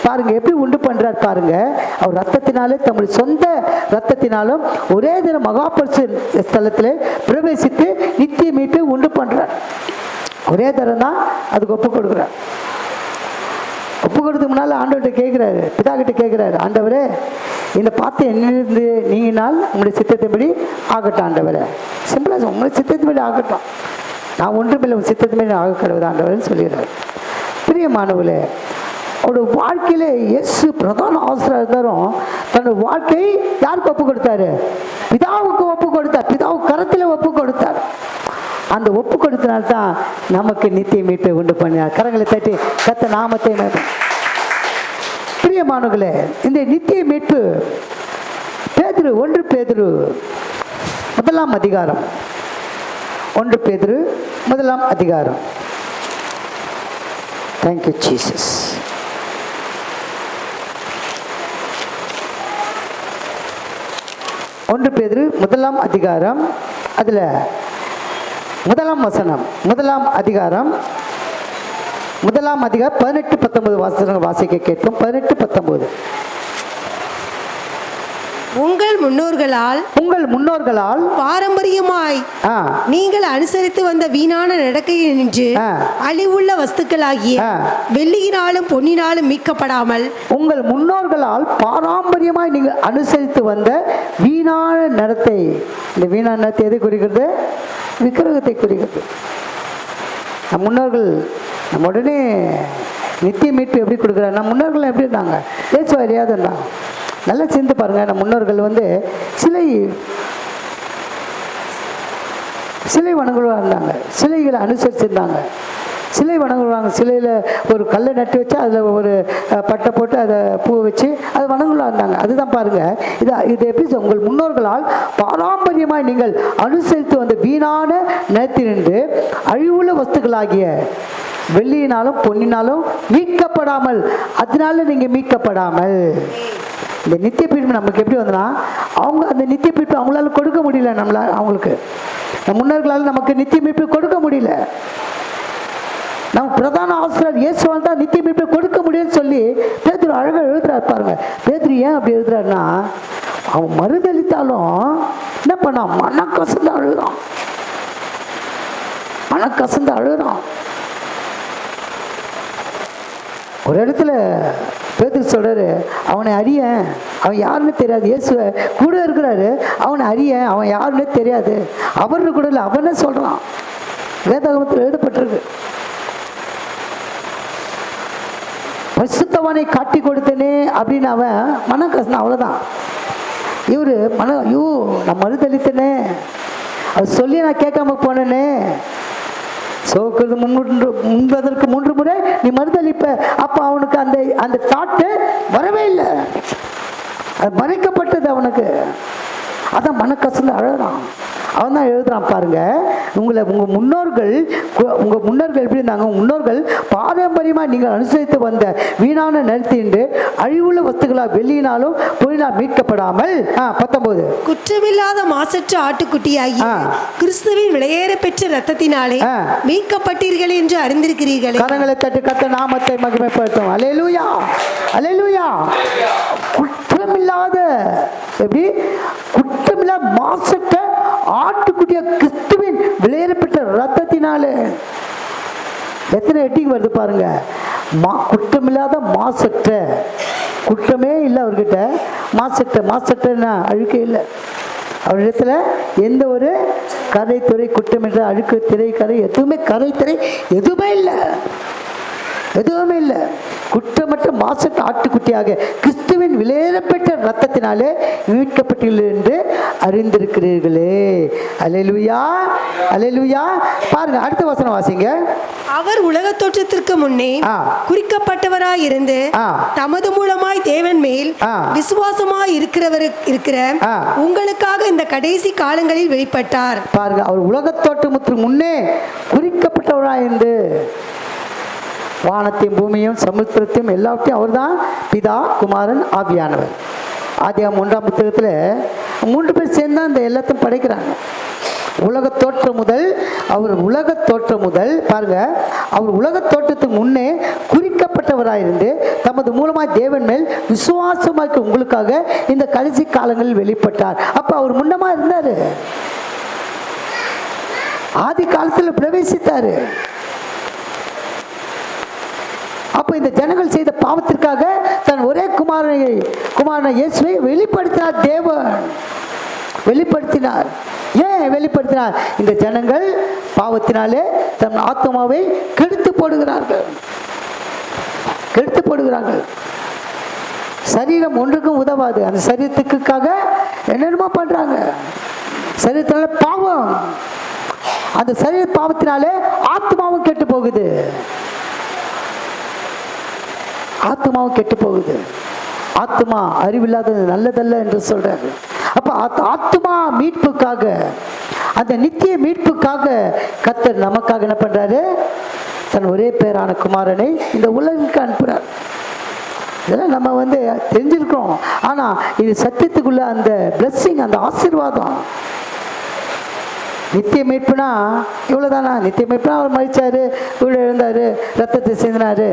பாருங்க எப்படி உண்டு பண்றார் பாருங்க. அவர் ரத்தத்தினாலே, தம்முடைய சொந்த ரத்தத்தினாலும் ஒரே தினம் மகாபரிசுத்த ஸ்தலத்திலே பிரவேசித்து நித்திய மீட்பை உண்டு பண்றார். ஒரே தரம் தான் அதுக்கு ஒப்பு கொடுக்குறார். ஒப்பு கொடுத்து முன்னால் ஆண்டவர்கிட்ட கேட்குறாரு, பிதா கிட்ட கேட்குறாரு, ஆண்டவரே இந்த பார்த்து என்னிருந்து நீங்கினால் உங்களுடைய சித்தத்தின்படி ஆகட்டும் ஆண்டவரே. சிம்பிளாக உங்களுடைய சித்தத்தின்படி ஆகட்டும், நான் ஒன்றுமில்லை உங்கள் சித்தத்தின்படி ஆக கடவுள் ஆண்டவர்னு சொல்லிடுறாரு. பிரியமானவர்களே, அவருடைய வாழ்க்கையிலே இயேசு பிரதான ஆசிரியர் இருந்தாலும் தன்னுடைய வாழ்க்கை யாருக்கு ஒப்பு கொடுத்தாரு? பிதாவுக்கு ஒப்பு கொடுத்தார். பிதாவுக்கு கரத்தில் ஒப்பு கொடுத்தார். அந்த ஒப்பு கொடுத்தனால்தான் நமக்கு நித்திய மீட்பை உண்டு பண்ணினார். கரங்களை தட்டி கர்த்தர் நாமத்தை பிரியமானவர்களே, இந்த நித்திய மீட்பு பேதுரு 1 பேதுரு 1 அதிகாரம் 1 பேதுரு 1 அதிகாரம். Thank you Jesus. 1 பேதுரு 1 அதிகாரம், அதில் 1 வசனம், 1 அதிகாரம் 18-19 வாசகங்கள் வாசிக்க கேட்கும். 18-19. உங்கள் முன்னோர்களால் பாரம்பரியமாய் நீங்கள் அனுசரித்து வந்த வீணான நடக்கையை நின்று அழிவுள்ள வஸ்துக்களாகிய வெள்ளியினாலும் பொன்னினாலும் மீட்கப்படாமல், உங்கள் முன்னோர்களால் பாரம்பரியமாய் நீங்கள் அனுசரித்து வந்த வீணான நடத்தை. இந்த வீணான நடத்தை எதை குறிக்கிறது? விக்கிரகத்தை குறிக்கிறது. நம் முன்னோர்கள் நம்ம உடனே நித்திய மீட்பு எப்படி கொடுக்குறாங்க? நம் முன்னோர்கள் எப்படி இருந்தாங்க? பேச அறியாது இருந்தாங்க. நல்லா சிந்து பாருங்க. நம்ம முன்னோர்கள் சிலை வணங்குவாங்க இருந்தாங்க. சிலைகளை அனுசரிச்சிருந்தாங்க. சிலை வணங்குவாங்க. சிலையில் ஒரு கல்லை நட்டு வச்சு அதில் ஒரு பட்டை போட்டு அதை பூ வச்சு அது வணங்குவா இருந்தாங்க. அதுதான் பாருங்க. இது எப்படி? உங்கள் முன்னோர்களால் பாரம்பரியமாய் நீங்கள் அனுசரித்து வந்த வீணான நிலத்தினின்று அழிவுள்ள வஸ்துக்களாகிய வெள்ளியினாலும் பொன்னினாலும் மீட்கப்படாமல், அதனால நீங்கள் மீட்கப்படாமல். இந்த நித்திய மீட்பு நமக்கு எப்படி வந்தனா, அவங்க அந்த நித்திய மீட்பு அவங்களால கொடுக்க முடியல. அவங்களுக்கு நம் முன்னோர்களால் நமக்கு நித்திய மீட்பு கொடுக்க முடியல. நம்ம பிரதான ஆசிரியர் இயேசுவால் தான் நித்திய மீட்பை கொடுக்க முடியும்னு சொல்லி பேதுரு அழகாக எழுதுறாரு பாருங்க. பேதுரு ஏன் அப்படி எழுதுறாருன்னா, அவன் மறுதளித்தாலும் என்ன பண்ணான்? மனக்கசந்து அழுகிறான். மனக்கசந்து அழுகிறான். ஒரு இடத்துல பேதுரு சொல்றாரு, அவனை அறிய, அவன் யாருன்னு தெரியாது. இயேசுவை கூட இருக்கிறாரு, அவனை அறிய, அவன் யாருன்னே தெரியாது. அவரு கூட இல்லை, அவனே சொல்றான். வேதாகமத்தில் எழுதப்பட்டிருக்கு. பரிசுத்தவானை காட்டி கொடுத்தனே அப்படின்னு அவன் மனக்கசன. அவ்வளோதான். இவரு ஐயோ நான் மறுதளித்தனே, அது சொல்லி நான் கேட்காம போனேனே. சோக்கிறது முன்பதற்கு 3 முறை நீ மறுதளிப்ப. அப்போ அவனுக்கு அந்த தாட்டு வரவே இல்லை. அது மறைக்கப்பட்டது அவனுக்கு. அதான் மனக்கசந்து அழகான். அவன் தான் எழுதுறான் பாருங்க. உங்கள் முன்னோர்கள் எப்படி இருந்தாங்க? முன்னோர்கள் பாரம்பரியமாக நீங்கள் அனுசரித்து வந்த வீணான நிலத்தின்று அழிவுள்ள வஸ்துகளால் வெள்ளியினாலும் பொன்னினால் மீட்கப்படாமல் 19 குற்றமில்லாத மாசற்ற ஆட்டுக்குட்டியாகி கிறிஸ்துவின் விலையேற பெற்ற ரத்தத்தினாலே மீட்கப்பட்டீர்கள் என்று அறிந்திருக்கிறீர்களே. கரங்களை தட்டி கர்த்தர் நாமத்தை மகிமைப்படுத்தும். அல்லேலூயா, அல்லேலூயா. குற்றமில்லாத, எப்படி? குற்றமில்லாத மாசற்ற ஆட்டுக்குட்டிய கிறிஸ்துவின் விலையேறப்பட்ட ரத்தத்தினாலே. எத்தனை எட்டிங் வருது பாருங்க. குற்றமில்லாத மாசற்ற, குற்றமே இல்லை அவர்கிட்ட. மாசற்றன்னா அழுக்கே இல்லை அவரிடத்துல. எந்த ஒரு கரை துறை குற்றம் என்ற அழுக்கு திரை கரை எதுவுமே, கரை திரை எதுவுமே இல்லை, எதுவுமே இல்லை. குற்றமற்ற மாசற்ற ஆட்டுக்குட்டியாக கிறிஸ்துவின் விலையேறப்பட்ட ரத்தத்தினாலே மீட்கப்பட்டீர்கள் என்று அறிந்திருக்கிறீர்களே. அல்லேலூயா, அல்லேலூயா. பாருங்க அடுத்த வசனம் வாசிங்க. அவர் உலக தோற்றத்திற்கு முன்னே குறிக்கப்பட்டவராய் இருந்து தமது மூலமாய் தேவன் மேல் விசுவாசமாய் இருக்கிற உங்களுக்காக இந்த கடைசி காலங்களில் வெளிப்பட்டார். பாருங்க, அவர் உலக தோற்றத்திற்கு முன்னே குறிக்கப்பட்டவராய் இருந்து வானத்தையும் பூமியும் சமுத்திரத்தையும் எல்லாத்தையும் அவர் தான் பிதா, குமாரன், ஆவியானவர். ஆதியாகமம் 1ஆம் புத்தகத்தில் 3 பேர் சேர்ந்து அந்த எல்லாத்தையும் படைக்கிறாங்க. உலக தோற்றம் முதல் பாருங்க, அவர் உலக தோற்றத்துக்கு முன்னே குறிக்கப்பட்டவராயிருந்து தமது மூலமாக தேவன் மேல் விசுவாசமாக உங்களுக்காக இந்த கடைசி காலங்களில் வெளிப்பட்டார். அப்ப அவர் முன்னமா இருந்தாரு, ஆதி காலத்தில் பிரவேசித்தாரு. அப்ப இந்த ஜனங்கள் செய்த பாவத்திற்காக தன் ஒரே குமாரனை இயேசுவை வெளிப்படுத்தினார். தேவன் வெளிப்படுத்தினார். ஏன் வெளிப்படுத்தினார்? இந்த ஜனங்கள் பாவத்தினாலே தன் ஆத்மாவை கெடுத்து போடுகிறார்கள். சரீரம் ஒன்றுக்கும் உதவாது. அந்த சரீரத்துக்காக என்னென்னமோ பண்றாங்க. சரீரத்தினால பாவம். அந்த சரீர பாவத்தினாலே ஆத்மாவும் கெட்டு போகுது. ஆத்மாவும் கெட்டு போகுது. ஆத்மா அறிவில்லாதது நல்லதல்ல என்று சொல்றாரு. அப்ப ஆத்மா மீட்புக்காக, அந்த நித்திய மீட்புக்காக கர்த்தர் நமக்காக என்ன பண்றாரு? தன் ஒரே பேரான குமாரனை இந்த உலகுக்கு அனுப்புறார். இதெல்லாம் நம்ம தெரிஞ்சிருக்கிறோம். ஆனா இது சத்தியத்துக்குள்ள அந்த பிளெஸ்ஸிங், அந்த ஆசீர்வாதம். நித்திய மீட்புனா இவ்வளவுதானா? நித்திய மீட்புனா அவர் மரிச்சாரு, இவ்வளவு எழுந்தாரு, ரத்தத்தை சிந்தினாரு,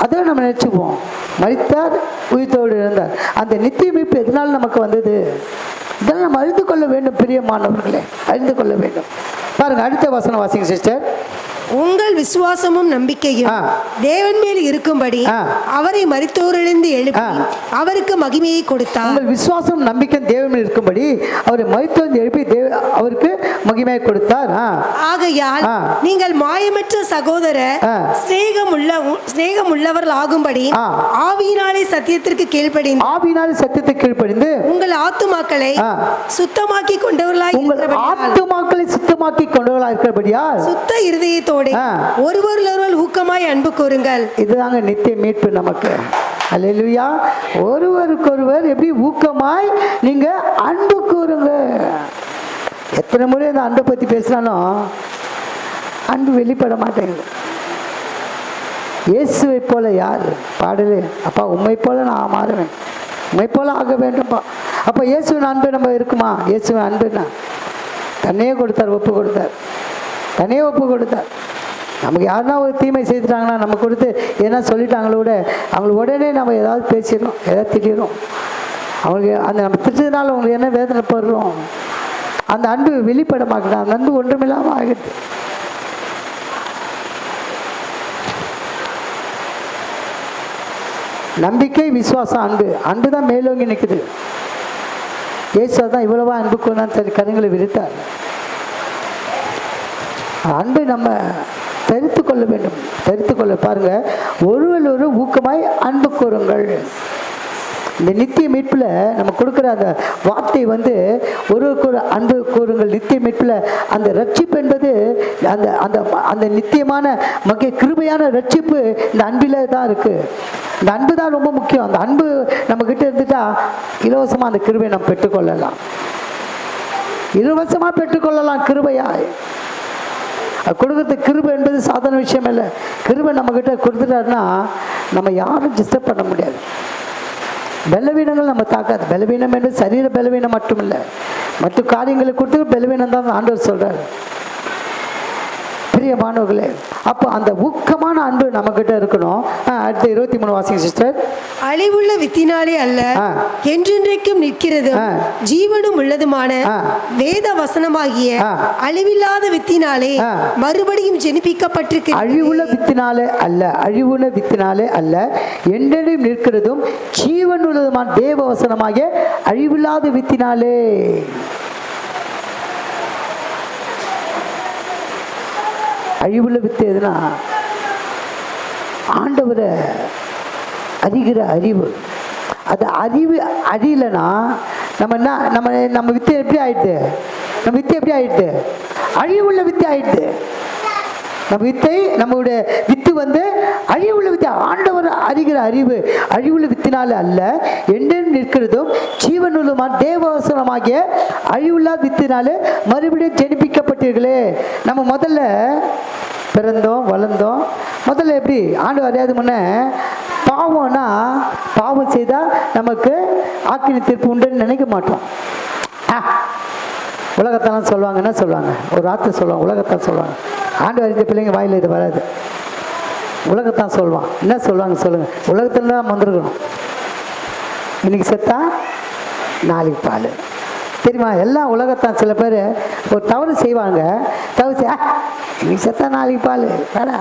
அதை நம்ம நினைச்சுக்குவோம். மரித்தார், உயிர்த்தோடு இருந்தார். அந்த நித்திய மீட்பு எதனால் நமக்கு வந்தது? இதெல்லாம் நம்ம அறிந்து கொள்ள வேண்டும். பிரியமானவர்களே, அறிந்து கொள்ள வேண்டும். பாருங்க, அடுத்த வசனம் வாசிங்க சிஸ்டர். உங்கள் விசுவாசமும் நம்பிக்கையும் தேவன் மேல் இருக்கும்படி அவரை மரித்தோரிலிருந்து எழுப்பி அவருக்கு மகிமையை கொடுத்தார். உங்கள் விசுவாசம் நம்பிக்கை தேவன் மேல் இருக்கும்படி அவரை மரித்தோரிலிருந்து எழுப்பி அவருக்கு மகிமையை கொடுத்தார். ஆகையால் நீங்கள் மாயமற்ற சகோதர சிநேகம் உள்ளவர்கள் ஆகும்படி ஆவியினாலே சத்தியத்திற்கு கீழ்ப்படிந்து, ஆவியினாலே சத்தியத்துக்கு கீழ்ப்படிந்து உங்கள் ஆத்துமாக்களை சுத்தமாக்கி கொண்டவர்களாய், உங்கள் ஆத்துமாக்களை சுத்தமாக்கி கொண்டவர்களாய் இருக்கிறபடியால் சுத்த இருதயத்தோடு ஒருவருக்கொருவர் ஊக்கமாய் அன்பு கூறுங்கள். இதுதாங்க நித்திய மீட்பு நமக்கு. அல்லேலூயா. ஒருவருக்கொருவர் எப்படி ஊக்கமாய் நீங்க அன்பு கூறுங்க. எத்தனை முறை அந்த அன்பை பத்தி பேசினாலும் அன்பு வெளிப்பட மாட்டேங்குது. இயேசுவை போல யார் பாடலே? அப்பா உண்மை போல நான் மாறுவேன், உண்மை போல ஆக வேண்டும்பா. அப்ப இயேசுவின் அன்பு நம்ம இருக்குமா? இயேசுவின் அன்புன்னா தன்னையே கொடுத்தார், ஒப்பு கொடுத்தார், தனியே ஒப்பு கொடுத்தார். நமக்கு யாருன்னா ஒரு தீமை செய்துட்டாங்கன்னா நம்ம கொடுத்து எதனா சொல்லிட்டாங்களோ கூட அவங்களுக்கு உடனே நம்ம ஏதாவது பேசிடுறோம், ஏதாவது திட்டிடுறோம். அவங்களுக்கு அந்த நம்ம திட்டதுனால அவங்களுக்கு என்ன வேதனை படுறோம்? அந்த அன்பு வெளிப்பட மாட்டேன். அந்த அன்பு ஒன்றுமில்லாமல் ஆகிடுது. நம்பிக்கை, விசுவாசம், அன்பு. அன்பு தான் மேலோங்கி நிற்குது. இயேசு தான் இவ்வளவா அன்பு கொண்டாந்து தன் கரங்களை விரித்தார். அன்பை நம்ம தரித்து கொள்ள வேண்டும். தரித்து கொள்ள பாருங்க, ஒருவர் ஊக்கமாய் அன்பு கூறுங்கள். இந்த நித்திய மீட்பில் நம்ம கொடுக்குற அந்த வார்த்தை ஒருவருக்கு ஒரு அன்பு கூறுங்கள். நித்திய மீட்பில் அந்த ரட்சிப்பு என்பது அந்த அந்த அந்த நித்தியமான மகிய கிருபையான ரட்சிப்பு இந்த அன்பில் தான் இருக்குது. இந்த அன்பு தான் ரொம்ப முக்கியம். அந்த அன்பு நம்மக்கிட்ட இருந்துட்டா இலவசமாக அந்த கிருபையை நம்ம பெற்றுக்கொள்ளலாம். இலவசமாக பெற்றுக்கொள்ளலாம் கிருபையாய். கொடுக்குறது கிருபை என்பது சாதாரண விஷயம் இல்லை. கிருபை நம்மக்கிட்ட கொடுத்துட்டாருன்னா நம்ம யாரும் டிஸ்டர்ப் பண்ண முடியாது. பலவீனங்கள் நம்ம தாக்காது. பலவீனம் என்பது சரீர பலவீனம் மட்டும் இல்லை, மற்ற காரியங்களை கொடுத்து பலவீனம் தான் ஆண்டவர் சொல்றாரு. பிரியமானவர்களே, அப்போ அந்த ஊக்கமான அன்பு நம்ம கிட்ட இருக்கணும். அடுத்த 23 வாசிங்க சிஸ்டர். அழிவுள்ள வித்தினாலே அல்ல, என்றென்றைக்கும் நிற்கிறது ஜீவனும் உள்ளதுமான வேத வசனமாகிய அழிவில்லாத வித்தினாலே மறுபடியும் ஜெனிப்பிக்கப்பட்டிருக்கு. அழிவுள்ள வித்தினாலே அல்ல, அழிவுள்ள வித்தினாலே அல்ல, என்றென்றும் நிற்கிறதும் ஜீவன் உள்ளதுமான தேவ வசனமாகிய அழிவில்லாத வித்தினாலே. அழிவுள்ள வித்து எதுனா ஆண்டவரை அறிகிற அறிவு. அது அறிவு அழியலைன்னா நம்ம என்ன நம்ம வித்து எப்படி ஆயிடுது? நம்ம வித்து எப்படி ஆயிடுது? அழிவுள்ள வித்து ஆயிடுது. நம்ம வித்தை, நம்மளுடைய வித்து அழிவுள்ள வித்து. ஆண்டவர் அறிகிற அறிவு அழிவுள்ள வித்தினால அல்ல, என்றும் நிற்கிறதும் ஜீவனுள்ளமான தேவவசனமாகிய அழிவுள்ள வித்தினாலே மறுபடியும் ஜெனிப்பிக்கப்பட்டீர்களே. நம்ம முதல்ல பிறந்தோம், வளர்ந்தோம். முதல்ல எப்படி ஆண்டவர் அறியாத முன்ன பாவம்னா, பாவம் செய்தால் நமக்கு ஆக்கினி தீர்ப்பு உண்டுன்னு நினைக்க மாட்டோம். உலகத்தெல்லாம் சொல்லுவாங்க, என்ன சொல்லுவாங்க? ஒரு வார்த்தை சொல்லுவாங்க, உலகத்தான் சொல்லுவாங்க. ஆண்டு அறிஞ்ச பிள்ளைங்க வாயில் இது வராது. உலகத்தான் சொல்லுவான். என்ன சொல்லுவாங்க சொல்லுங்கள்? உலகத்தில் தான் வந்திருக்கணும். இன்னைக்கு செத்தா நாளைக்கு பால், தெரியுமா? எல்லாம் உலகத்தான். சில பேர் ஒரு தவறு செய்வாங்க, தவறு இன்னைக்கு செத்தா நாளைக்கு பால் வேடா.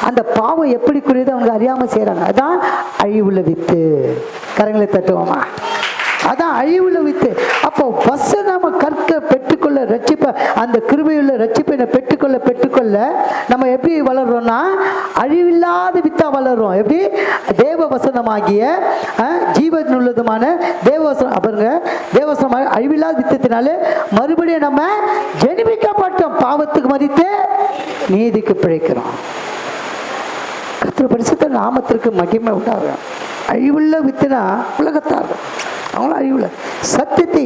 அந்த பாவம் எப்படிக்குரியது அவங்க அறியாமல் செய்கிறாங்க. அதுதான் அழிவுள்ள வித்து. கரங்களை தட்டுவோமா? அதான் அழிவுள்ள வித்து. அப்போ வசனம் கற்க பெற்றுக்கொள்ள ரட்சிப்ப, அந்த கிருபையுள்ள ரட்சிப்பை பெற்றுக்கொள்ள நம்ம எப்படி வளர்றோம்னா அழிவில்லாத வித்தா வளர்றோம். எப்படி? தேவ வசனமாகிய ஜீவன் உள்ளதுமான தேவவசனம். பாருங்க, தேவவசனமாக அழிவில்லாத வித்தத்தினாலே மறுபடியும் நம்ம ஜெனிபிக்கப்பட்டோம். பாவத்துக்கு மரித்து நீதிக்கு பிழைக்கிறோம். கர்த்தர் பரிசுத்த நாமத்திற்கு மகிமை உண்டாகும். அழிவுள்ள வித்துனா உலகத்தார்கள், அவங்களும் அழிவுள்ள சத்தியத்தை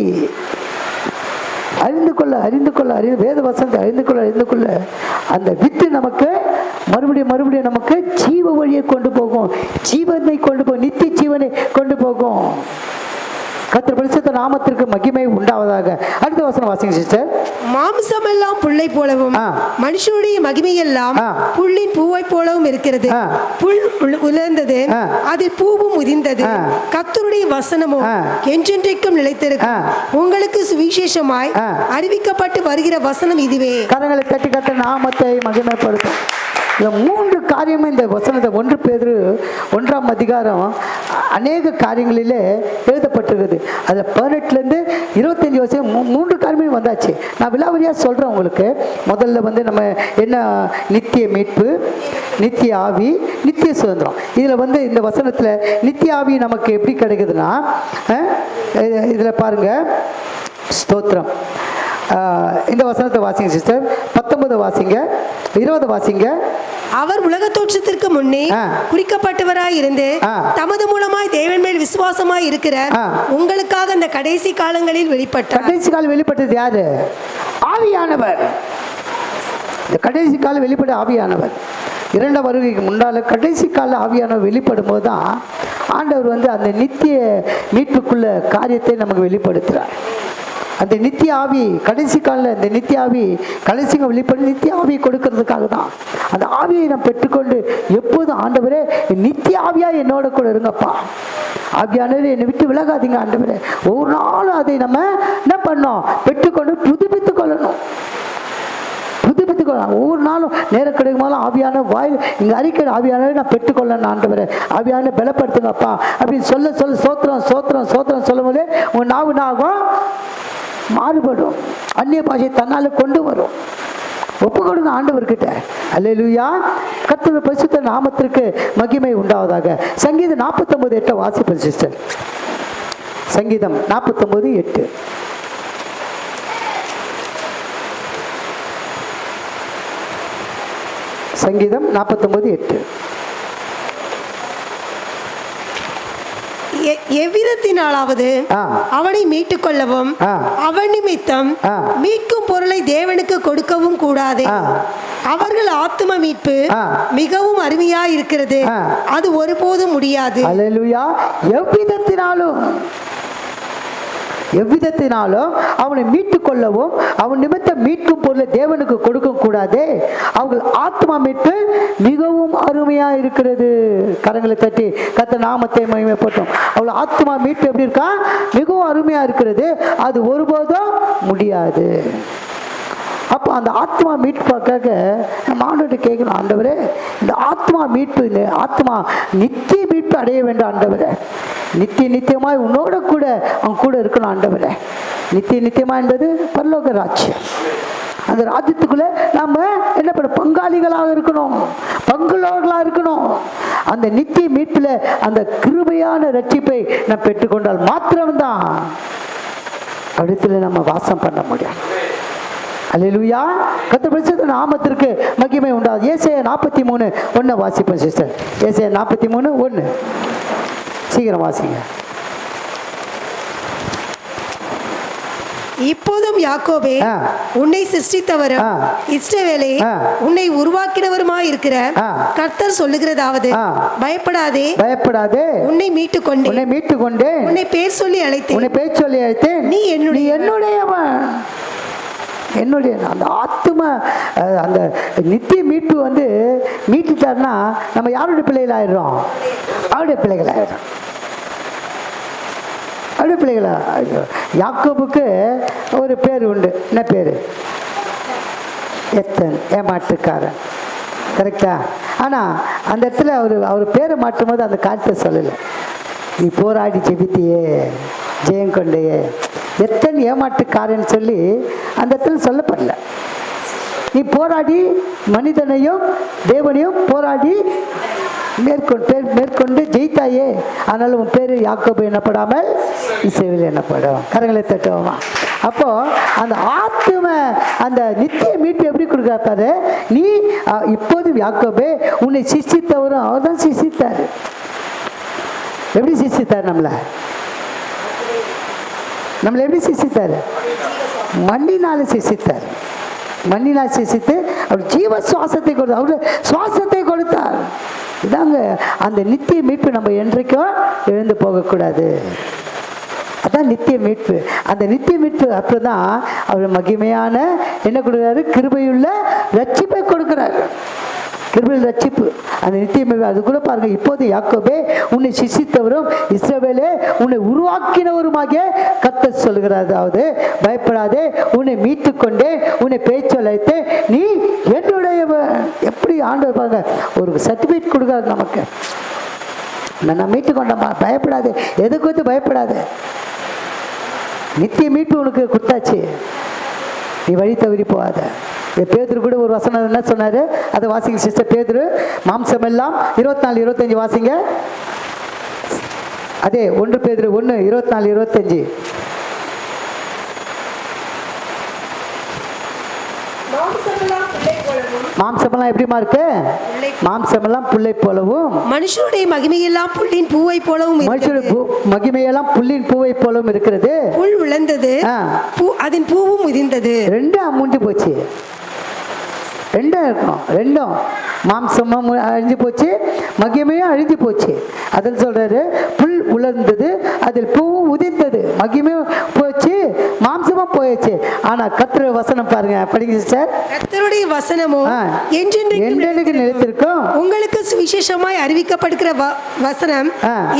அறிந்து கொள்ள வேத வசனத்தை அறிந்து கொள்ள அந்த வித்து நமக்கு மறுபடியும் நமக்கு ஜீவ வழியை கொண்டு போகும், ஜீவனை கொண்டு போகும், நித்திய ஜீவனை கொண்டு போகும். கர்த்தர் பரிசுத்த நாமத்திற்கு மகிமை உண்டாவதாக. அடுத்த வசனம் வாசிங்க சிஸ்டர். மாம்சம் எல்லாம் புல்லை போலவும் மனுஷனுடைய மகிமை எல்லாம் புல்லின் பூவை போலவும் இருக்கிறது. புல் உலர்ந்தது, அதில் பூவும் உதிர்ந்தது. கர்த்தருடைய வசனமும் என்றென்றைக்கும் நிலைத்திருக்கும். உங்களுக்கு சுவிசேஷமாய் அறிவிக்கப்பட்டு வருகிற வசனம் இதுவே. கரங்களை தட்டி கர்த்தர் நாமத்தை மகிமைப்படுத்தும். இந்த 3 காரியமும் இந்த வசனத்தை 1 பேதுரு 1ஆம் அதிகாரம் அநேக காரியங்களிலே எழுதப்பட்டிருக்குது. அதில் 18லேருந்து 25 வருஷம் 3 காரியமே வந்தாச்சு. நான் விலாவரியாக சொல்கிறேன் உங்களுக்கு. முதல்ல நம்ம என்ன, நித்திய மீட்பு, நித்திய ஆவி, நித்திய சுதந்திரம். இதில் இந்த வசனத்தில் நித்திய ஆவி நமக்கு எப்படி கிடைக்குதுன்னா, இதில் பாருங்கள், ஸ்தோத்திரம். இந்த வசனத்தை வாசிங்க சிஸ்டர். 19 வாசிங்க, 20 வாசிங்க. அவர் உலக தோற்றத்திற்கு முன்னே குறிக்கப்பட்டவராய் இருந்து தமது மூலமாய் தேவன் மேல் விசுவாசமாய் இருக்கிற உங்களுக்காக அந்த கடைசி காலங்களில் வெளிப்பட்டார். கடைசி காலம் வெளிப்பட்டது யாரு? ஆவியானவர். இந்த கடைசி காலம் வெளிப்பட்ட ஆவியானவர். 2ஆம் வருகைக்கு முன்னால் கடைசி கால ஆவியானவர் வெளிப்படும் போது தான் ஆண்டவர் அந்த நித்திய மீட்புக்குள்ள காரியத்தை நமக்கு வெளிப்படுத்துகிறார். அந்த நித்திய ஆவி கடைசி காலில், இந்த நித்திய ஆவி கடைசிங்க வெளிப்பட நித்திய ஆவியை கொடுக்கறதுக்காக தான். அந்த ஆவியை நாம் பெற்றுக்கொண்டு எப்போதும் ஆண்டவரே நித்திய ஆவியா என்னோட கூட இருங்கப்பா, ஆவியானவரே என்னை விட்டு விலகாதீங்க ஆண்டவரே. ஒவ்வொரு நாளும் அதை நம்ம என்ன பண்ணோம், பெற்றுக்கொண்டு புதுப்பித்து கொள்ளணும். ஒவ்வொரு நாளும் நேரம் கிடைக்கும்போது ஆவியான வாயில் இங்கே அறிக்கை, ஆவியானவே நான் பெற்றுக்கொள்ளணும் ஆண்டவரே, ஆவியான பலப்படுத்துங்கப்பா அப்படின்னு சொல்ல சோத்திரம் சொல்லும் போதே உன் நாவு நாகும் மாறுபடும், அந்நிய பாஷை தன்னால் கொண்டு வரும். ஒப்பு கொடுங்க ஆண்டவர்கிட்ட. அல்லேலூயா. கர்த்தருடைய பரிசுத்த நாமத்திற்கு மகிமை உண்டாவதாக. சங்கீதம் 49:8 வாசிப்பேன் சிஸ்டர். சங்கீதம் 49:8. சங்கீதம் 49:8. எவ்விதத்தினாலாவது அவனை மீட்டுக் கொள்ளவும் அவன் நிமித்தம் மீட்கும் பொருளை தேவனுக்கு கொடுக்கவும் கூடாது. அவர்கள் ஆத்தும மீட்பு மிகவும் அருமையா இருக்கிறது, அது ஒருபோதும் முடியாது. அல்லேலூயா. எவ்விதத்தினாலும் அவனை மீட்டுக் கொள்ளவும் அவன் நிமித்தம் மீட்கும் பொருளை தேவனுக்கு கொடுக்க கூடாது. அவர்கள் ஆத்மா மீட்பு மிகவும் அருமையா இருக்கிறது. கரங்களை தட்டி கர்த்தர் நாமத்தை மகிமைப்படுத்தும். அவள் ஆத்மா மீட்பு எப்படி இருக்கா? மிகவும் அருமையா இருக்கிறது, அது ஒருபோதும் முடியாது. அப்போ அந்த ஆத்மா மீட்பாக்காக நம்ம ஆண்டவர்கிட்ட கேட்கணும், ஆண்டவரே இந்த ஆத்மா மீட்பு, இந்த ஆத்மா நித்திய மீட்பு அடைய வேண்டும் ஆண்டவரே. நித்தியமாய் உன்னோட கூட அவன் கூட இருக்கணும் ஆண்டவரே. நித்தியமா என்பது பரலோக ராஜ்யம். அந்த ராஜ்யத்துக்குள்ள நாம என்ன பண்ண, பங்காளிகளாக இருக்கணும், பங்குள்ளவர்களாக இருக்கணும். அந்த நித்திய மீட்பில் அந்த கிருபையான ரட்சிப்பை நாம் பெற்றுக்கொண்டால் மாத்திரம்தான் அடுத்துல நம்ம வாசம் பண்ண முடியும். அல்லேலூயா. கர்த்தர் பரிசுத்த நாமத்திற்கு மகிமை உண்டாது. ஏசாயா 43:1 வாசிப்போம் சிஸ்டர். ஏசாயா 43:1 சீக்கிரம் வாசிங்க. இப்போதும் யாக்கோபே, உன்னை சிருஷ்டித்தவரும் இஸ்ரவேலே உன்னை உருவாக்கினவருமாய் இருக்கிற கர்த்தர் சொல்லுகிறதாவது, பயப்படாதே, உன்னை மீட்டுக் கொண்டேன், உன்னை பேர் சொல்லி அழைத்தேன், நீ என்னுடையவன். என்னுடைய அந்த ஆத்மா, அந்த நித்திய மீட்பு மீட்டுட்டார்னா நம்ம யாருடைய பிள்ளைகள் ஆயிடுறோம்? அவருடைய பிள்ளைகள் ஆயிடுறோம். அவருடைய பிள்ளைகளா? யாக்கோபுக்கு ஒரு பேர் உண்டு. என்ன பேர்? எத்தன், ஏமாற்றுக்காரன். கரெக்டா? ஆனால் அந்த இடத்துல அவர் பேரை மாற்றும் போது அந்த காரியத்தை சொல்லலை. நீ போராடி ஜெபித்தியே, ஜெயம் கொண்டையே. எத்தனை ஏமாற்றுக்காரன்னு சொல்லி அந்த இடத்துல சொல்லப்படல. நீ போராடி மனிதனையும் தேவனையும் போராடி மேற்கொண்டு ஜெயித்தாயே, அதனால உன் பேர் யாக்கோபு என்னப்படாமல் இஸ்ரவேல் என்னப்படும். கரங்களை தட்டுவோமா? அப்போ அந்த ஆத்தும அந்த நித்திய மீட்பு எப்படி கொடுக்குறாரு? நீ இப்போதும் யாக்கோபே உன்னை சிசித்தவரும் அவர் தான் சிசித்தாரு. எப்படி சிசித்தார்? நம்மளை எப்படி சிசித்தாரு? மண்ணினால சிசித்தார். மண்ணினால் சிசித்து அவர் ஜீவ சுவாசத்தை கொடுத்தார். அவரு சுவாசத்தை கொடுத்தார். இதாங்க அந்த நித்திய மீட்பு. நம்ம என்றைக்கும் எழுந்து போகக்கூடாது. அதான் நித்திய மீட்பு. அந்த நித்திய மீட்பு அப்புறம்தான் அவர் மகிமையான என்ன கொடுக்குறாரு? கிருபையுள்ள ரட்சிப்பை கொடுக்குறாரு. கிருபையில் ரட்சிப்பு, அந்த நித்திய மீட்பு. அது கூட பாருங்க, இப்போது யாக்கோபே உன்னை சிசித்தவரும் இஸ்ரவேலே உன்னை உருவாக்கினவருமாகிய கர்த்தர் சொல்கிறார். அதாவது பயப்படாதே, உன்னை மீட்டு கொண்டே உன்னை பேச்சொலைத்து நீ என்னுடையவன். எப்படி ஆண்டவர் பாருங்க ஒரு சர்டிஃபிகேட் கொடுக்குறாரு நமக்கு. நான் மீட்டு கொண்டேம்மா, பயப்படாது. எதுக்கு வந்து பயப்படாது. நித்திய மீட்பு உனக்கு கொடுத்தாச்சு, நீ வழி தவறி போகாத. பேதுரு கூட ஒரு வசனம் என்ன சொன்னாரு? அதை வாசிங்க சிஸ்டர். பேதுரு மாம்சம் எல்லாம் 24-25 வாசிங்க. அதே 1 பேதுரு 1:24-25. மாம்சமெல்லாம் எப்படிமா இருக்கு? மாம்சமெல்லாம் புல்லை போலவும் மனுஷனுடைய மகிமையெல்லாம் புல்லின் பூவை போலவும், மனுஷனுடைய மகிமையெல்லாம் புல்லின் பூவை போலவும் இருக்கிறது. புல் விழுந்தது, அதன் பூவும் உதிர்ந்தது. ரெண்டும் மூஞ்சி போச்சு. ரெண்டும் இருக்கணும். ரெண்டும் மாம்சமும் அழிஞ்சு போச்சு, மகிமையும் அழிஞ்சு போச்சு. அதில் சொல்றாரு புல் உலர்ந்தது, அதில் பூவும் உதிர்ந்தது. மகிமையும் போச்சு, மாம்சமும் போயிடுச்சு. ஆனா கர்த்தருடைய வசனம் பாருங்க, படிங்க சார். கர்த்தருடைய வசனமும் என்றென்றைக்கு நிலைத்திருக்கும். உங்களுக்கு சுவிசேஷமாய் அறிவிக்கப்படுகிற வசனம்